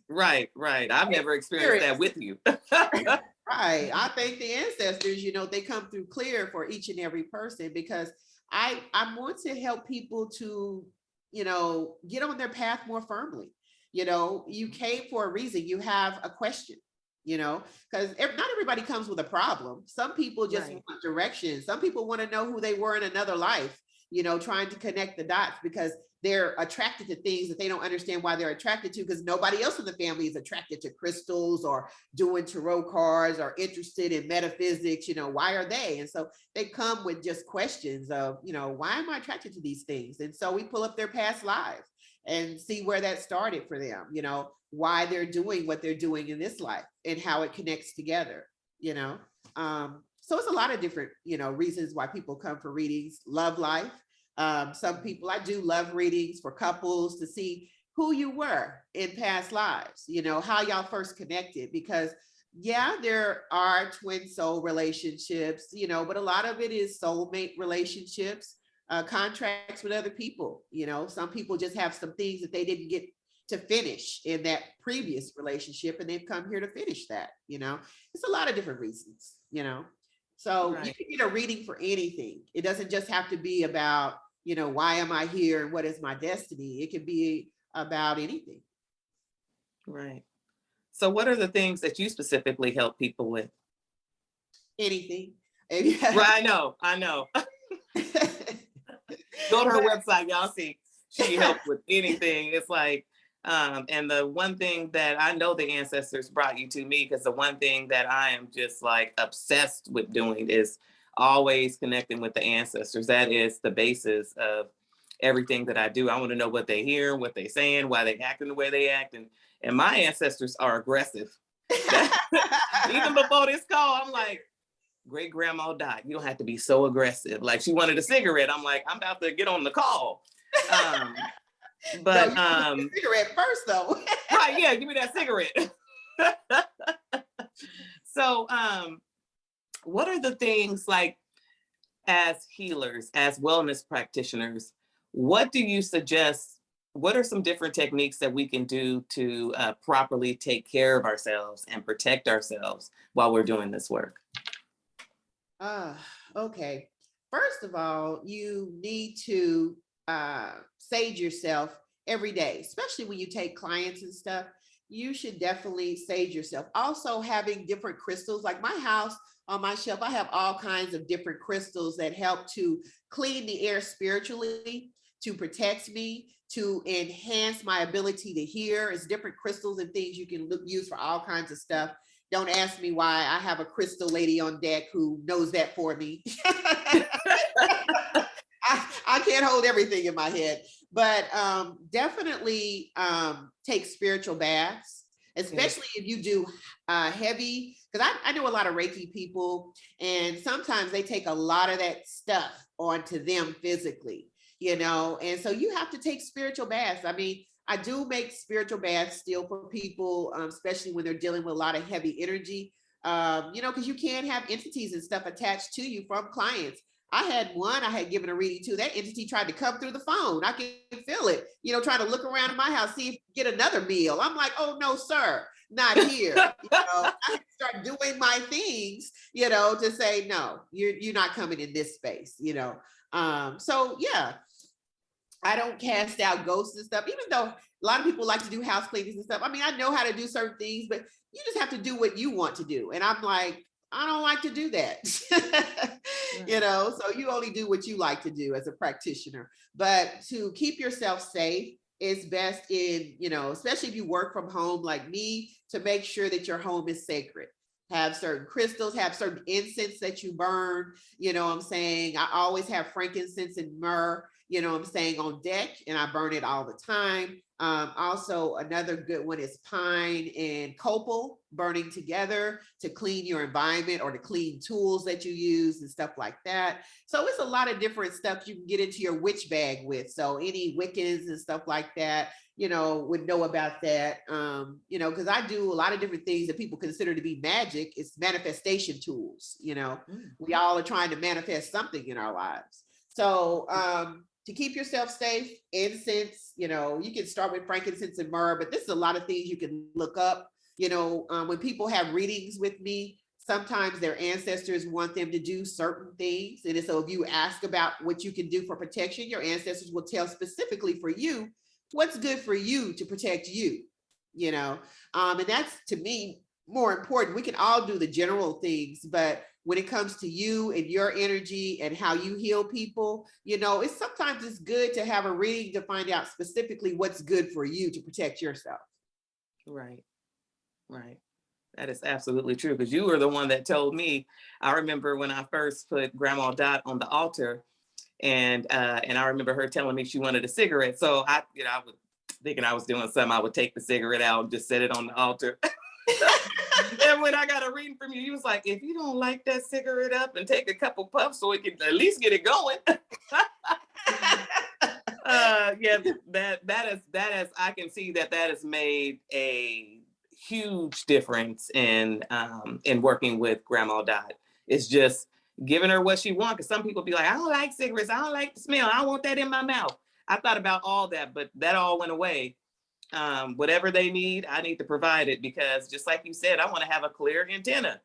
Right. I've never experienced that with you. Right. I thank the ancestors, you know, they come through clear for each and every person, because I want to help people to, you know, get on their path more firmly. You know, you came for a reason. You have a question, you know, because not everybody comes with a problem. Some people just want direction. Some people want to know who they were in another life, you know, trying to connect the dots because they're attracted to things that they don't understand why they're attracted to, because nobody else in the family is attracted to crystals or doing tarot cards or interested in metaphysics. You know, why are they? And so they come with just questions of, you know, why am I attracted to these things? And so we pull up their past lives and see where that started for them, you know, why they're doing what they're doing in this life and how it connects together, you know. So it's a lot of different, you know, reasons why people come for readings. Love life. Some people, I do love readings for couples to see who you were in past lives, you know, how y'all first connected, because Yeah, there are twin soul relationships, but a lot of it is soulmate relationships, contracts with other people. Some people just have some things that they didn't get to finish in that previous relationship, and they've come here to finish that. It's a lot of different reasons. So you Right, can get a reading for anything. It doesn't just have to be about, why am I here and what is my destiny? It can be about anything. right. So what are the things that you specifically help people with? Anything. Right, I know. Go to her website, y'all see she helps with anything. It's like, and the one thing that I know the ancestors brought you to me, because the one thing that I am just like obsessed with doing is always connecting with the ancestors. That is the basis of everything that I do. I want to know what they hear, what they saying, why they acting the way they act. And my ancestors are aggressive. Even before this call, I'm like, great grandma died. You don't have to be so aggressive. Like she wanted a cigarette. I'm like, I'm about to get on the call. Um, No, but you want a cigarette first, though. right, yeah, give me that cigarette. So what are the things like as healers, as wellness practitioners, what do you suggest? What are some different techniques that we can do to properly take care of ourselves and protect ourselves while we're doing this work? Ah, okay. First of all, you need to sage yourself every day, especially when you take clients and stuff. You should definitely sage yourself. Also, having different crystals, like my house on my shelf, I have all kinds of different crystals that help to clean the air spiritually, to protect me, to enhance my ability to hear. It's different crystals and things you can use for all kinds of stuff. Don't ask me why. I have a crystal lady on deck who knows that for me. I can't hold everything in my head, but definitely take spiritual baths, Yes. especially if you do heavy. Because I know a lot of Reiki people, and sometimes they take a lot of that stuff onto them physically. And so you have to take spiritual baths. I mean, I do make spiritual baths still for people, especially when they're dealing with a lot of heavy energy. Because you can have entities and stuff attached to you from clients. I had one I had given a reading to. That entity tried to come through the phone. I can feel it, trying to look around in my house, see if get another meal. I'm like, oh no, sir, not here. I start doing my things, to say, no, you're not coming in this space. So yeah, I don't cast out ghosts and stuff, even though a lot of people like to do house cleanings and stuff. I mean, I know how to do certain things, but you just have to do what you want to do. And I'm like, I don't like to do that. Right. So you only do what you like to do as a practitioner. But to keep yourself safe, it's best especially if you work from home like me, to make sure that your home is sacred. Have certain crystals, have certain incense that you burn. What I'm saying? I always have frankincense and myrrh, I'm saying, on deck, and I burn it all the time. Also, another good one is pine and copal burning together to clean your environment or to clean tools that you use and stuff like that. So it's a lot of different stuff you can get into your witch bag with. So any Wiccans and stuff like that, would know about that. Because I do a lot of different things that people consider to be magic. It's manifestation tools. Mm. We all are trying to manifest something in our lives. So to keep yourself safe, incense, you can start with frankincense and myrrh, but this is a lot of things you can look up. When people have readings with me, sometimes their ancestors want them to do certain things. And so if you ask about what you can do for protection, your ancestors will tell specifically for you what's good for you to protect you. And that's, to me, more important. We can all do the general things, but when it comes to you and your energy and how you heal people, it's good to have a reading to find out specifically what's good for you to protect yourself. Right. Right. That is absolutely true, because you were the one that told me. I remember when I first put Grandma Dot on the altar, and I remember her telling me she wanted a cigarette. So I was thinking I was doing something. I would take the cigarette out and just set it on the altar. And when I got a reading from you, you was like, if you don't light that cigarette up and take a couple puffs so we can at least get it going. Yeah, that is I can see that has made a huge difference in working with Grandma Dot. It's just giving her what she wants. Because some people be like, I don't like cigarettes. I don't like the smell. I don't want that in my mouth. I thought about all that, but that all went away. Whatever they need, I need to provide it, because just like you said, I want to have a clear antenna.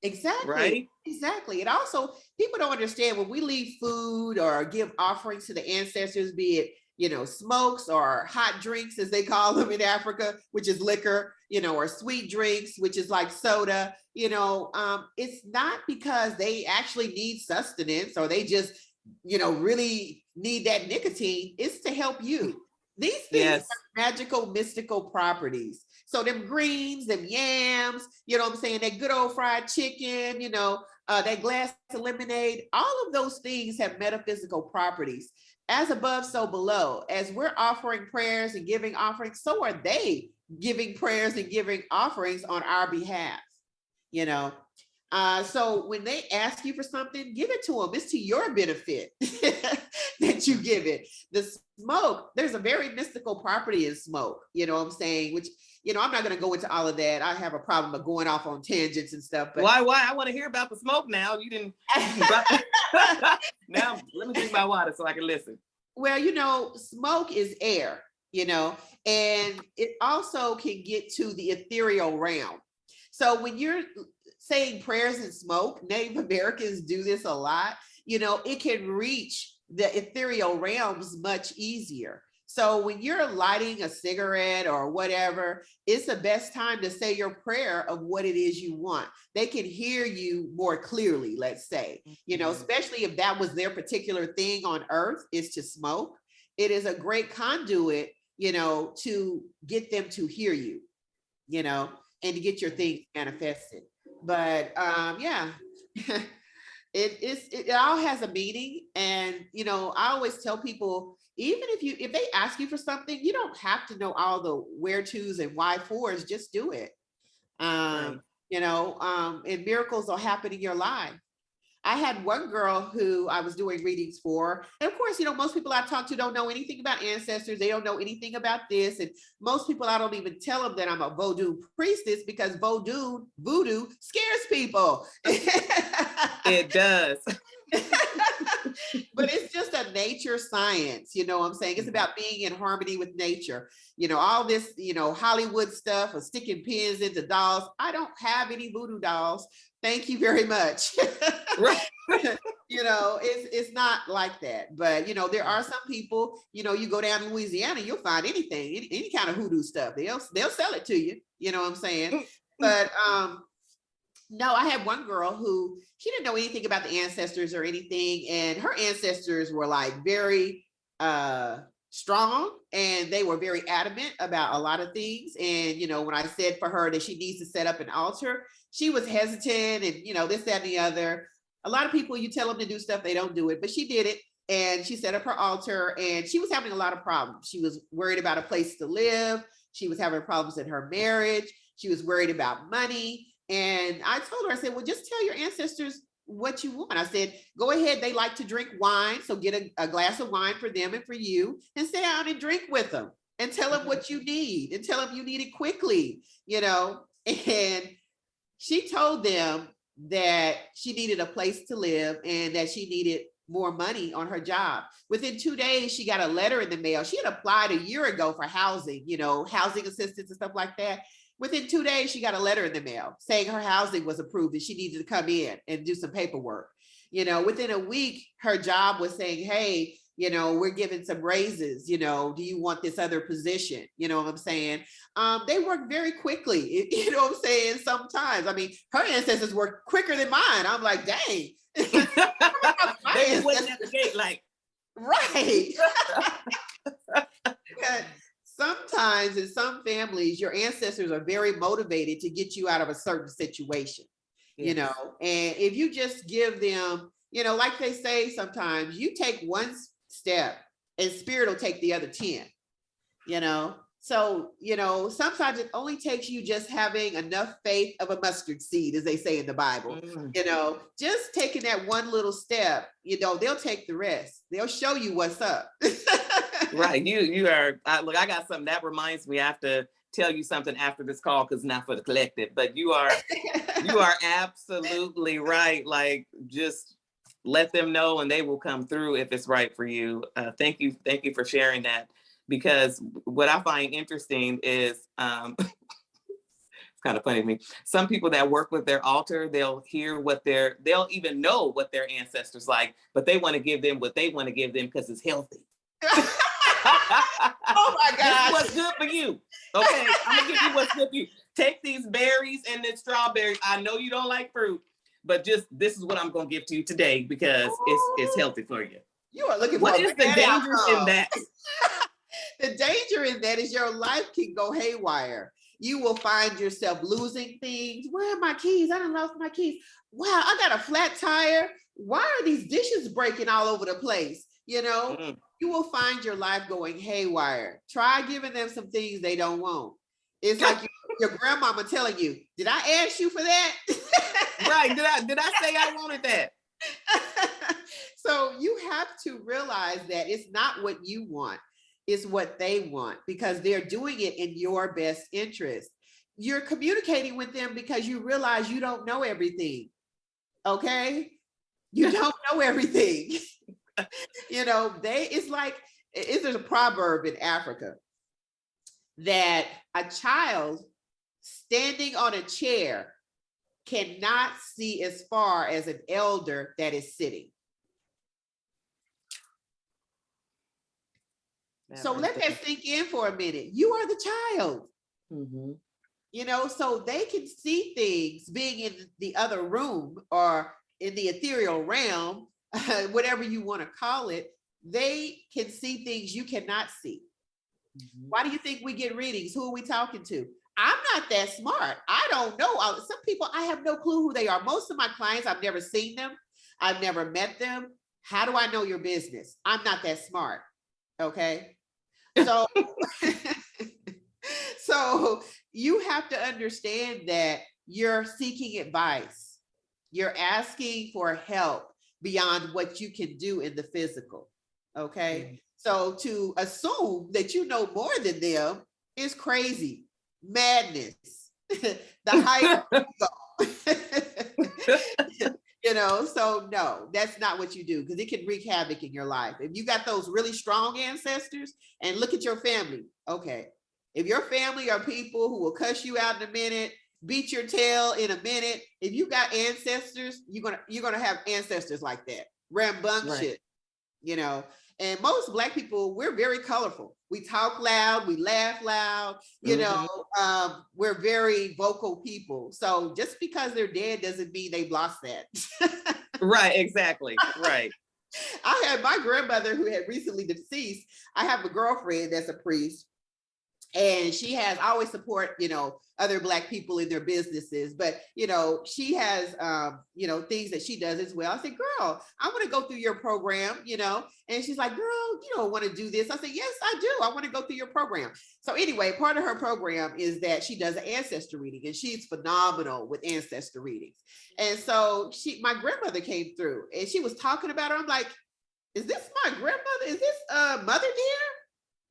Exactly. Right? Exactly. And also, people don't understand when we leave food or give offerings to the ancestors, be it, smokes or hot drinks, as they call them in Africa, which is liquor, or sweet drinks, which is like soda, it's not because they actually need sustenance or they just, really need that nicotine. It's to help you. These things Yes. have magical, mystical properties. So them greens, them yams, what I'm saying, that good old fried chicken, that glass of lemonade, all of those things have metaphysical properties. As above, so below. As we're offering prayers and giving offerings, so are they giving prayers and giving offerings on our behalf, So when they ask you for something, give it to them. It's to your benefit that you give it. The smoke, there's a very mystical property in smoke, what I'm saying, which, I'm not going to go into all of that. I have a problem of going off on tangents and stuff. But why? I want to hear about the smoke now. You didn't. Now, let me drink my water so I can listen. Well, smoke is air, and it also can get to the ethereal realm. So when you're saying prayers in smoke, Native Americans do this a lot, it can reach the ethereal realms much easier. So when you're lighting a cigarette or whatever, it's the best time to say your prayer of what it is you want. They can hear you more clearly, let's say, especially if that was their particular thing on earth, is to smoke. It is a great conduit, to get them to hear you, and to get your things manifested. But yeah, it all has a meaning. And, I always tell people, even if they ask you for something, you don't have to know all the where to's and why fors, just do it. Right. And miracles will happen in your life. I had one girl who I was doing readings for. And of course, most people I talk to don't know anything about ancestors. They don't know anything about this. And most people, I don't even tell them that I'm a voodoo priestess, because voodoo scares people. It does. But it's just a nature science, what I'm saying? It's about being in harmony with nature. All this, Hollywood stuff of sticking pins into dolls. I don't have any voodoo dolls. Thank you very much. Right. It's not like that. But, there are some people, you go down to Louisiana, you'll find anything, any kind of hoodoo stuff. They'll sell it to you. You know what I'm saying? But no, I had one girl who, she didn't know anything about the ancestors or anything. And her ancestors were like very strong, and they were very adamant about a lot of things. And, when I said for her that she needs to set up an altar, she was hesitant and, this, that, and the other. A lot of people, you tell them to do stuff, they don't do it, but she did it. And she set up her altar, and she was having a lot of problems. She was worried about a place to live. She was having problems in her marriage. She was worried about money. And I told her, I said, well, just tell your ancestors what you want. I said, go ahead. They like to drink wine. So get a glass of wine for them and for you, and sit down and drink with them and tell them what you need, and tell them you need it quickly, And she told them that she needed a place to live and that she needed more money on her job. Within 2 days, she got a letter in the mail. She had applied a year ago for housing, housing assistance and stuff like that. Within 2 days, she got a letter in the mail saying her housing was approved and she needed to come in and do some paperwork. Within a week, her job was saying, hey, we're giving some raises, do you want this other position? You know what I'm saying? They work very quickly, you know what I'm saying? Sometimes, her ancestors work quicker than mine. I'm like, dang. They waiting at the gate like. Right. Sometimes in some families, your ancestors are very motivated to get you out of a certain situation, Yes. And if you just give them, like they say, sometimes you take one step and spirit will take the other 10, So, sometimes it only takes you just having enough faith of a mustard seed, as they say in the Bible, just taking that one little step, they'll take the rest. They'll show you what's up. Right. You are, look, I got something that reminds me, I have to tell you something after this call because not for the collective, but you are absolutely right. Like, just let them know and they will come through if it's right for you. Thank you for sharing that, because what I find interesting is it's kind of funny to me. Some people that work with their altar, they'll even know what their ancestors like, but they want to give them what they want to give them because it's healthy. Oh my This is gosh. what's good for you. Okay, I'm gonna give you what's good for you. Take these berries and this strawberries. I know you don't like fruit, but just this is what I'm gonna give to you today because it's healthy for you. You are looking What for is the danger in that? The danger in that is your life can go haywire. You will find yourself losing things. Where are my keys? I done lost my keys. Wow, I got a flat tire. Why are these dishes breaking all over the place? You know, you will find your life going haywire. Try giving them some things they don't want. It's like your grandmama telling you, did I ask you for that? Right. Did I say I wanted that? So you have to realize that it's not what you want, it's what they want, because they're doing it in your best interest. You're communicating with them because you realize you don't know everything. Okay? You don't know everything. You know, it's like, there's a proverb in Africa that a child standing on a chair cannot see as far as an elder that is sitting. So let that sink in for a minute. You are the child. You know, so they can see things being in the other room or in the ethereal realm, whatever you want to call it. They can see things you cannot see. Why do you think we get readings? Who are we talking to? I'm not that smart. I don't know. Some people, I have no clue who they are. Most of my clients, I've never seen them. I've never met them. How do I know your business? I'm not that smart. Okay. So, so you have to understand that you're seeking advice. You're asking for help beyond what you can do in the physical. Okay. So to assume that you know more than them is crazy. Madness. The higher you know, so no, that's not what you do, because it can wreak havoc in your life. If you got those really strong ancestors, and look at your family, okay. If your family are people who will cuss you out in a minute, beat your tail in a minute, if you got ancestors, you're gonna have ancestors like that, rambunctious, right. You know. And most Black people, we're very colorful. We talk loud, we laugh loud, you know, we're very vocal people. So just because they're dead doesn't mean they've lost that. Right, exactly, right. I had my grandmother who had recently deceased. I have a girlfriend that's a priest, and she has always support, you know, other Black people in their businesses, but, you know, she has, you know, things that she does as well. I said, girl, I want to go through your program, you know, and she's like, girl, you don't want to do this. I said, yes, I do. I want to go through your program. So anyway, part of her program is that she does an ancestor reading, and she's phenomenal with ancestor readings. And so my grandmother came through and she was talking about her. I'm like, is this my grandmother? Is this Mother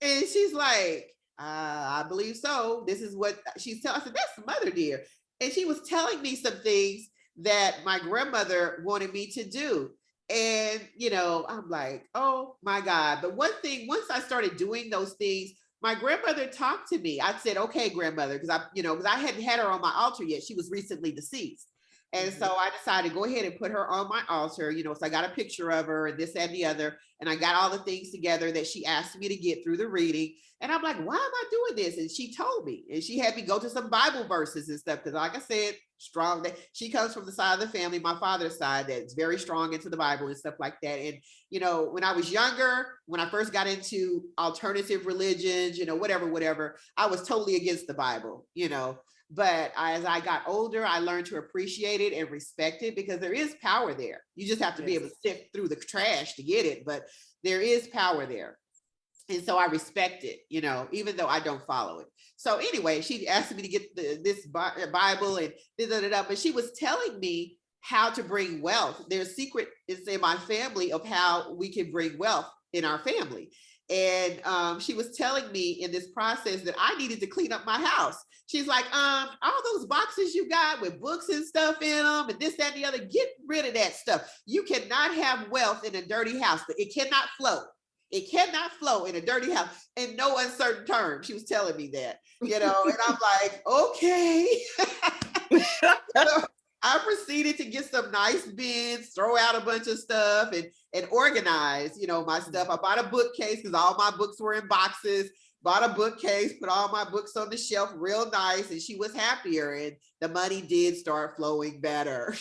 Dear? And she's like, I believe so. This is what she's telling. I said, that's Mother Dear. And she was telling me some things that my grandmother wanted me to do. And, you know, I'm like, oh my God. But one thing, once I started doing those things, my grandmother talked to me. I said, okay, grandmother, because I hadn't had her on my altar yet. She was recently deceased. And so I decided to go ahead and put her on my altar, you know, so I got a picture of her and this, that, and the other. And I got all the things together that she asked me to get through the reading. And I'm like, why am I doing this? And she told me, and she had me go to some Bible verses and stuff. Because like I said, strong, that she comes from the side of the family, my father's side, that's very strong into the Bible and stuff like that. And, you know, when I was younger, when I first got into alternative religions, you know, whatever, I was totally against the Bible, you know. But as I got older, I learned to appreciate it and respect it, because there is power there. You just have to be able to sift through the trash to get it, but there is power there. And so I respect it, you know, even though I don't follow it. So anyway, she asked me to get this Bible and but she was telling me how to bring wealth. There's secret is in my family of how we can bring wealth in our family. And she was telling me in this process that I needed to clean up my house. She's like, all those boxes you got with books and stuff in them and this, that, and the other, get rid of that stuff. You cannot have wealth in a dirty house, but it cannot flow. It cannot flow in a dirty house in no uncertain terms. She was telling me that, and I'm like, okay. So I proceeded to get some nice bins, throw out a bunch of stuff and organize, my stuff. I bought a bookcase because all my books were in boxes, bought a bookcase, put all my books on the shelf real nice. And she was happier and the money did start flowing better.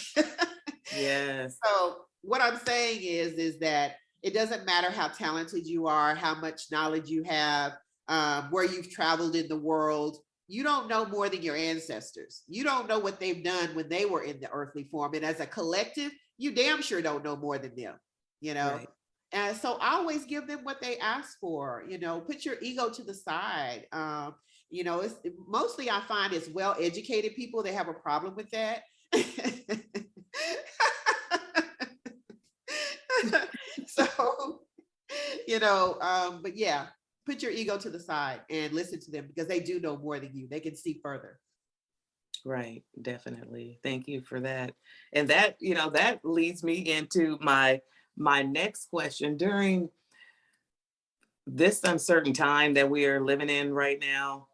Yes. So what I'm saying is that it doesn't matter how talented you are, how much knowledge you have, where you've traveled in the world. You don't know more than your ancestors. You don't know what they've done when they were in the earthly form. And as a collective, you damn sure don't know more than them, Right. And so I always give them what they ask for, put your ego to the side. It's mostly I find it's well-educated people that have a problem with that. So, but yeah, put your ego to the side and listen to them because they do know more than you. They can see further. Right, definitely. Thank you for that. And that, that leads me into my next question. During this uncertain time that we are living in right now,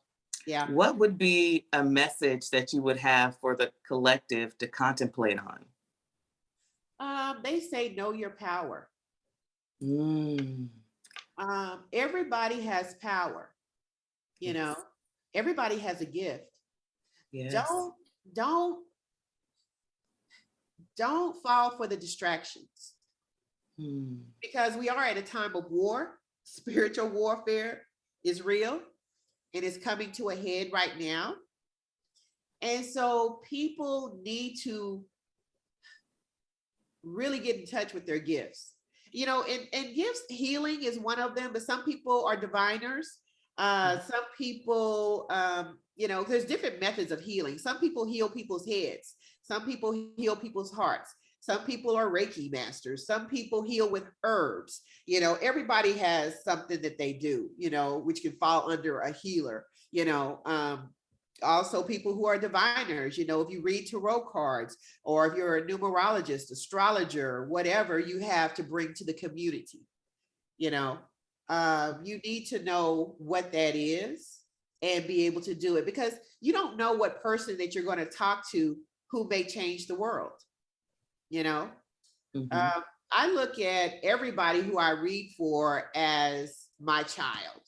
what would be a message that you would have for the collective to contemplate on? They say know your power. Mm. Everybody has power. Yes. Everybody has a gift. Yes. Don't fall for the distractions. Because we are at a time of war. Spiritual warfare is real and it's coming to a head right now. And so people need to really get in touch with their gifts. And gifts, healing is one of them, but some people are diviners. Some people, there's different methods of healing. Some people heal people's heads. Some people heal people's hearts. Some people are Reiki masters. Some people heal with herbs. Everybody has something that they do, which can fall under a healer, also people who are diviners, if you read tarot cards or if you're a numerologist, astrologer, whatever you have to bring to the community, you need to know what that is and be able to do it because you don't know what person that you're going to talk to who may change the world. I look at everybody who I read for as my child.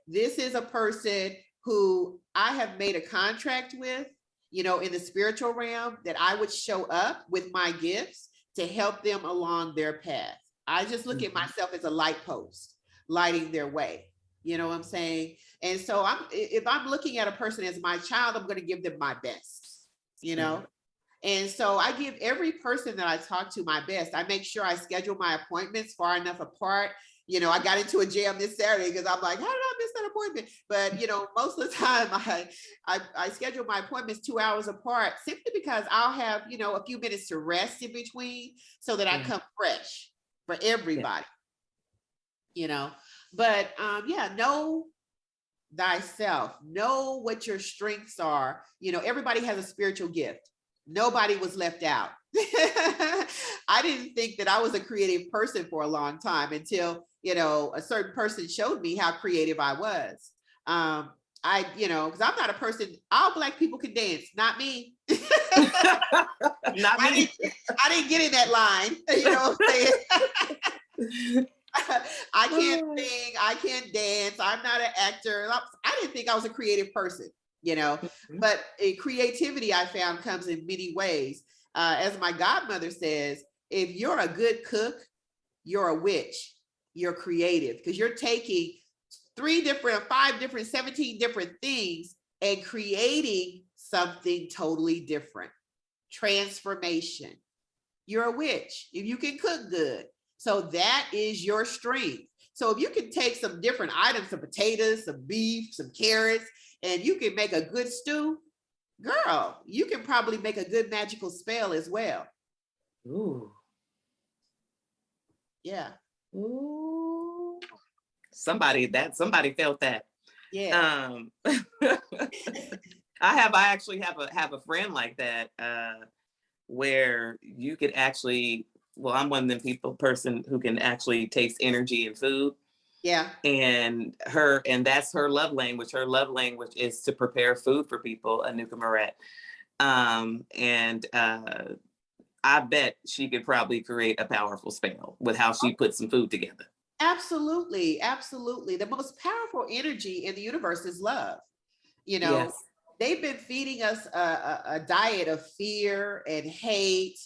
This is a person who I have made a contract with, in the spiritual realm that I would show up with my gifts to help them along their path. I just look at myself as a light post, lighting their way. You know what I'm saying? And so if I'm looking at a person as my child, I'm going to give them my best, And so I give every person that I talk to my best. I make sure I schedule my appointments far enough apart. I got into a jam this Saturday because I'm like, how did I miss that appointment? But, most of the time I schedule my appointments 2 hours apart simply because I'll have, a few minutes to rest in between so that I come fresh for everybody, But know thyself, know what your strengths are. Everybody has a spiritual gift. Nobody was left out. I didn't think that I was a creative person for a long time until, a certain person showed me how creative I was. Because I'm not a person, all Black people can dance, not me. Not me. I didn't get in that line, you know what I'm saying? I can't sing, I can't dance, I'm not an actor. I didn't think I was a creative person, but creativity I found comes in many ways. As my godmother says, if you're a good cook, you're a witch, you're creative because you're taking 3 different, 5 different, 17 different things and creating something totally different. Transformation. You're a witch if you can cook good. So that is your strength. So if you can take some different items, some potatoes, some beef, some carrots, and you can make a good stew, girl, you can probably make a good magical spell as well. Ooh. Yeah. Ooh. somebody felt that. Yeah. I actually have a friend like that, where you could actually, well, I'm one of them person who can actually taste energy in food. Yeah. And that's her love language. Her love language is to prepare food for people, Anuka Moret. And I bet she could probably create a powerful spell with how she puts some food together. Absolutely. Absolutely. The most powerful energy in the universe is love. You know, Yes. they've been feeding us a diet of fear and hate,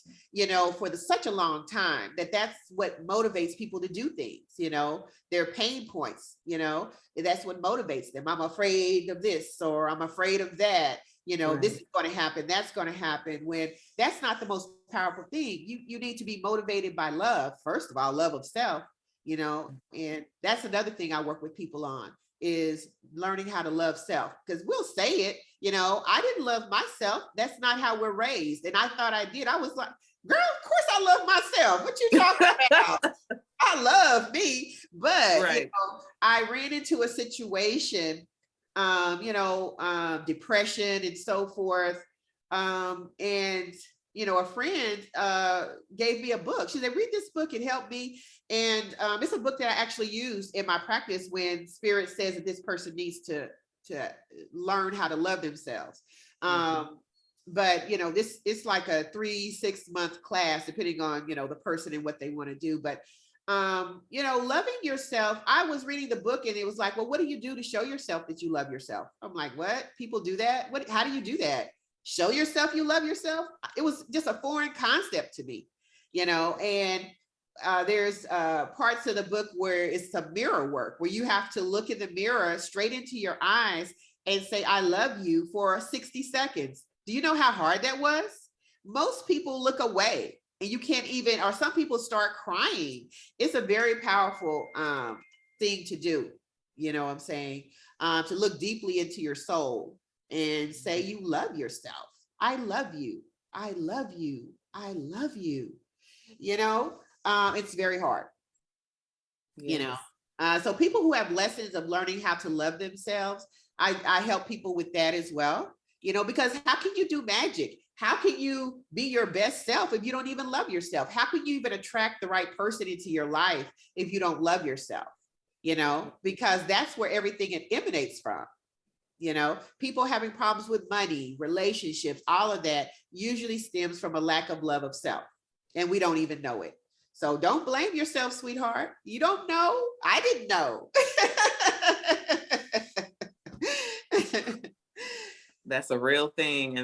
for such a long time that's what motivates people to do things, their pain points, that's what motivates them. I'm afraid of this, or I'm afraid of that, Right. this is going to happen, that's going to happen, when that's not the most powerful thing. You need to be motivated by love, first of all, love of self, and that's another thing I work with people on, is learning how to love self. Because we'll say it, I didn't love myself. That's not how we're raised. And I thought I did. I was like, girl, of course I love myself. What you talking about? I love me. But, right. I ran into a situation, depression and so forth. And a friend gave me a book. She said, read this book, it helped me. And it's a book that I actually use in my practice when spirit says that this person needs to learn how to love themselves. But this it's like a 3-6 month class, depending on the person and what they want to do. But loving yourself, I was reading the book and it was like, well, what do you do to show yourself that you love yourself? I'm like, what? People do that? How do you do that? Show yourself you love yourself? It was just a foreign concept to me, and there's parts of the book where it's some mirror work, where you have to look in the mirror straight into your eyes and say, I love you for 60 seconds. Do you know how hard that was? Most people look away and you can't even, or some people start crying. It's a very powerful thing to do. You know what I'm saying? To look deeply into your soul and say, you love yourself. I love you. I love you. I love you. It's very hard, Yes. So people who have lessons of learning how to love themselves, I help people with that as well, because how can you do magic? How can you be your best self if you don't even love yourself? How can you even attract the right person into your life if you don't love yourself? Because that's where everything emanates from. People having problems with money, relationships, all of that usually stems from a lack of love of self, and we don't even know it. So don't blame yourself, sweetheart. You don't know. I didn't know. That's a real thing.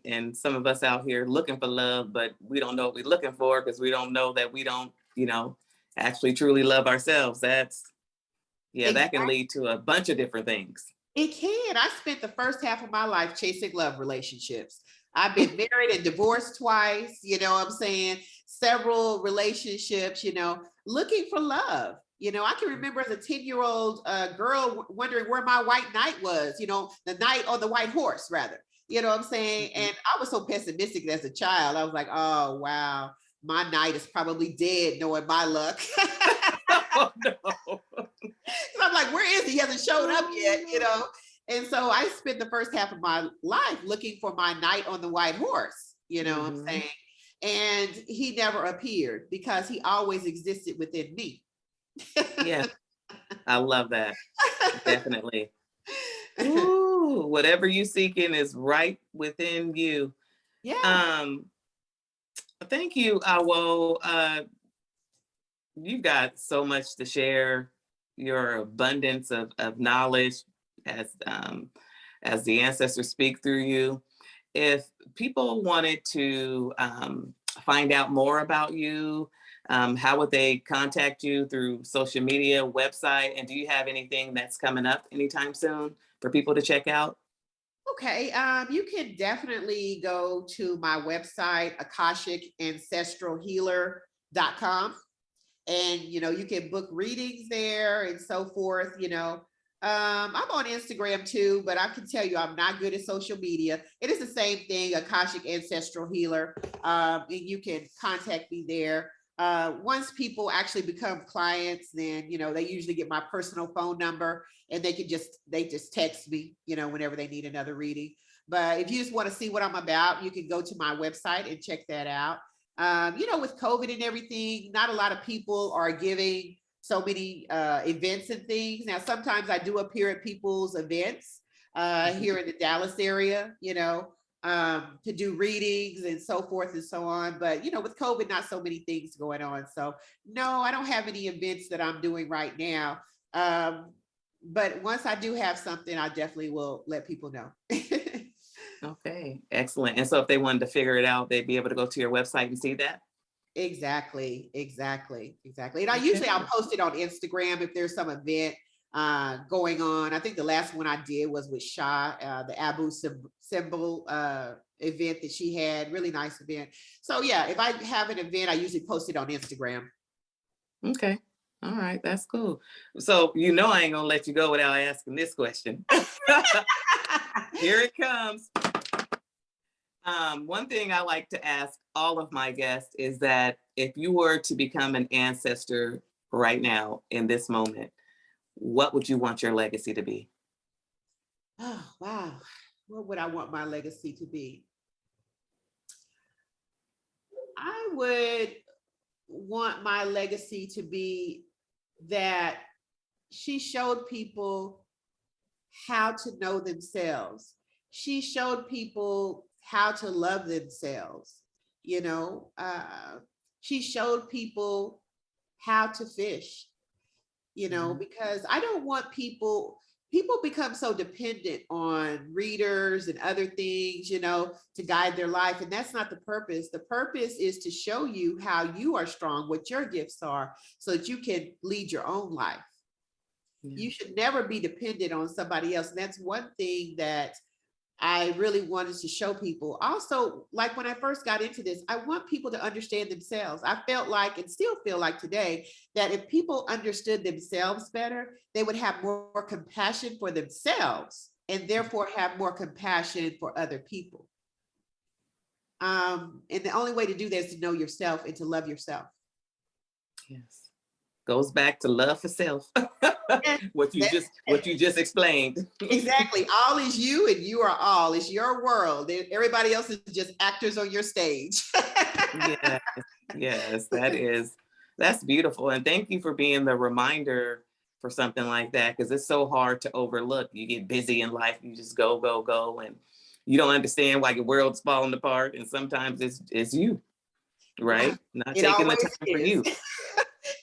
And some of us out here looking for love, but we don't know what we're looking for because we don't know that we don't, actually truly love ourselves. That can lead to a bunch of different things. It can. I spent the first half of my life chasing love relationships. I've been married and divorced twice, what I'm saying? Several relationships, looking for love. I can remember as a 10-year-old girl wondering where my white knight was, the knight on the white horse, rather. You know what I'm saying? And I was so pessimistic as a child. I was like, oh, wow, my knight is probably dead, knowing my luck. Oh, no. I'm like, where is he? He hasn't showed up yet, And so I spent the first half of my life looking for my knight on the white horse, what I'm saying? And he never appeared because he always existed within me. Yeah, I love that. Definitely. Ooh, whatever you seeking is right within you. Yeah. Thank you, Awo. You've got so much to share. Your abundance of knowledge as the ancestors speak through you. If people wanted to find out more about you, how would they contact you? Through social media, website? And do you have anything that's coming up anytime soon for people to check out? Okay. You can definitely go to my website, Akashic Ancestral Healer.com. And you can book readings there and so forth. I'm on Instagram too, but I can tell you I'm not good at social media. It is the same thing, Akashic Ancestral Healer. And you can contact me there. Once people actually become clients, then, they usually get my personal phone number and they just text me, whenever they need another reading. But if you just want to see what I'm about, you can go to my website and check that out. With COVID and everything, not a lot of people are giving so many events and things. Now, sometimes I do appear at people's events here in the Dallas area, to do readings and so forth and so on. But, with COVID, not so many things going on. So no, I don't have any events that I'm doing right now. But once I do have something, I definitely will let people know. Okay, excellent. And so if they wanted to figure it out, they'd be able to go to your website and see that? Exactly. And I'll post it on Instagram if there's some event going on. I think the last one I did was with the Abu symbol event that she had. Really nice event. So yeah, if I have an event, I usually post it on Instagram. Okay. All right, that's cool. So I ain't gonna let you go without asking this question. Here it comes. One thing I like to ask all of my guests is that if you were to become an ancestor right now in this moment, what would you want your legacy to be? Oh, wow. What would I want my legacy to be? I would want my legacy to be that she showed people how to know themselves. She showed people how to love themselves. She showed people how to fish, because I don't want people become so dependent on readers and other things, to guide their life. And that's not the purpose. The purpose is to show you how you are strong, what your gifts are, so that you can lead your own life. You should never be dependent on somebody else. And that's one thing that I really wanted to show people. Also, like when I first got into this, I want people to understand themselves. I felt like, and still feel like today, that if people understood themselves better, they would have more compassion for themselves and therefore have more compassion for other people. And the only way to do that is to know yourself and to love yourself. Yes. Goes back to love for self. what you just explained. Exactly. All is you and you are all. It's your world. Everybody else is just actors on your stage. Yes, that's beautiful. And thank you for being the reminder for something like that, because it's so hard to overlook. You get busy in life, you just go, and you don't understand why your world's falling apart. And sometimes it's you, right? Not taking the time for you.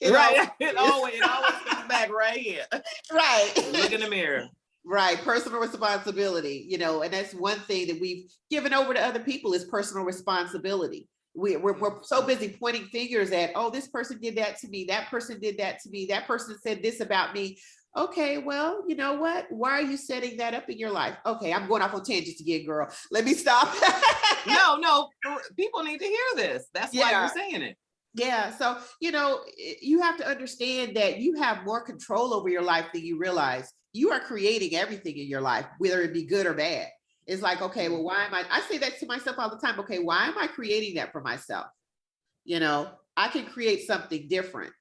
It always comes back right here. Right. Look in the mirror. Right. Personal responsibility, and that's one thing that we've given over to other people is personal responsibility. We're so busy pointing fingers at, oh, this person did that to me. That person did that to me. That person said this about me. Okay, well, you know what? Why are you setting that up in your life? Okay, I'm going off on tangents again, girl. Let me stop. No, people need to hear this. That's why you're saying it. Yeah. So, you have to understand that you have more control over your life than you realize. You are creating everything in your life, whether it be good or bad. It's like, okay, well, why am I say that to myself all the time. Okay, why am I creating that for myself? I can create something different.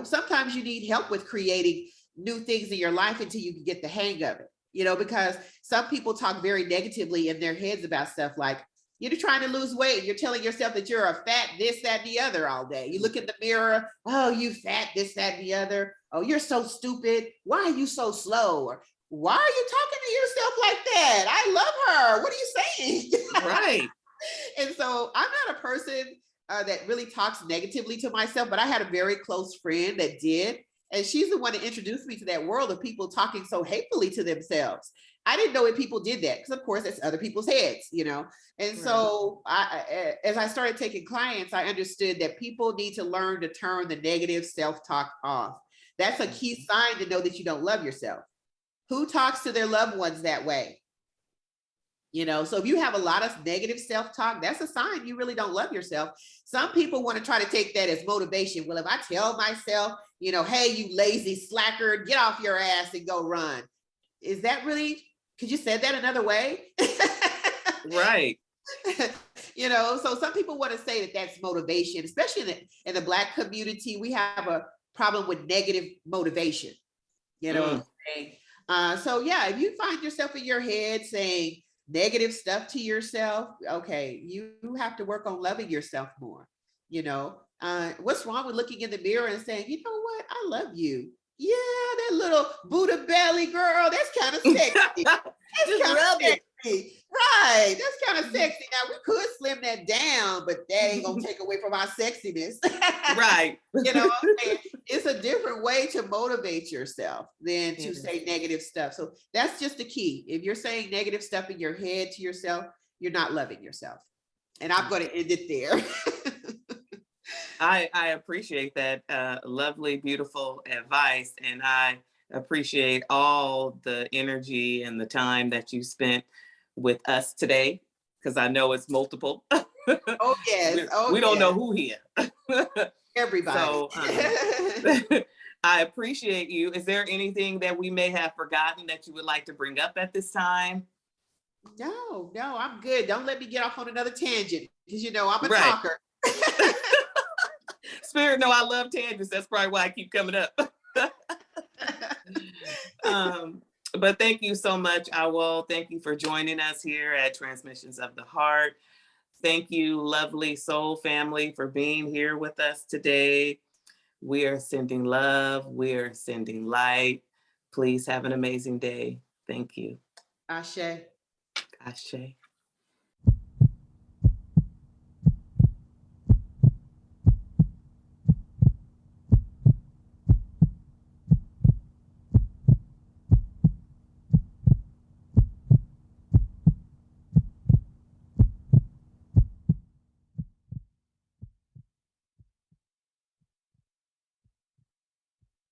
Sometimes you need help with creating new things in your life until you can get the hang of it, because some people talk very negatively in their heads about stuff like, you're trying to lose weight. You're telling yourself that you're a fat, this, that, and the other all day. You look in the mirror. Oh, you fat, this, that, and the other. Oh, you're so stupid. Why are you so slow? Or why are you talking to yourself like that? I love her. What are you saying? Right. And so I'm not a person that really talks negatively to myself, but I had a very close friend that did. And she's the one that introduced me to that world of people talking so hatefully to themselves. I didn't know if people did that because, of course, that's other people's heads, And so as I started taking clients, I understood that people need to learn to turn the negative self-talk off. That's a key sign to know that you don't love yourself. Who talks to their loved ones that way? So if you have a lot of negative self-talk, that's a sign you really don't love yourself. Some people want to try to take that as motivation. Well, if I tell myself, hey, you lazy slacker, get off your ass and go run. Is that really, could you say that another way? Right. So some people want to say that that's motivation, especially in the Black community. We have a problem with negative motivation. You know what I'm saying? So yeah, if you find yourself in your head saying negative stuff to yourself, okay, you have to work on loving yourself more. What's wrong with looking in the mirror and saying, you know what, I love you. Yeah, that little Buddha belly girl, that's kind of sexy. That's kind of sexy. Right. That's kind of sexy. Now we could slim that down, but that ain't gonna take away from our sexiness. Right. You know what I'm saying? It's a different way to motivate yourself than to say negative stuff. So that's just the key. If you're saying negative stuff in your head to yourself, you're not loving yourself. And I'm going to end it there. I appreciate that lovely, beautiful advice. And I appreciate all the energy and the time that you spent with us today, because I know it's multiple. Oh, yes. We don't know who here. Everybody. So I appreciate you. Is there anything that we may have forgotten that you would like to bring up at this time? No, I'm good. Don't let me get off on another tangent because I'm a Right. talker. Spirit, no, I love tangents. That's probably why I keep coming up. But thank you so much, Awo. Thank you for joining us here at Transmissions of the Heart. Thank you, lovely soul family, for being here with us today. We are sending love. We are sending light. Please have an amazing day. Thank you. Ashe. Ashe.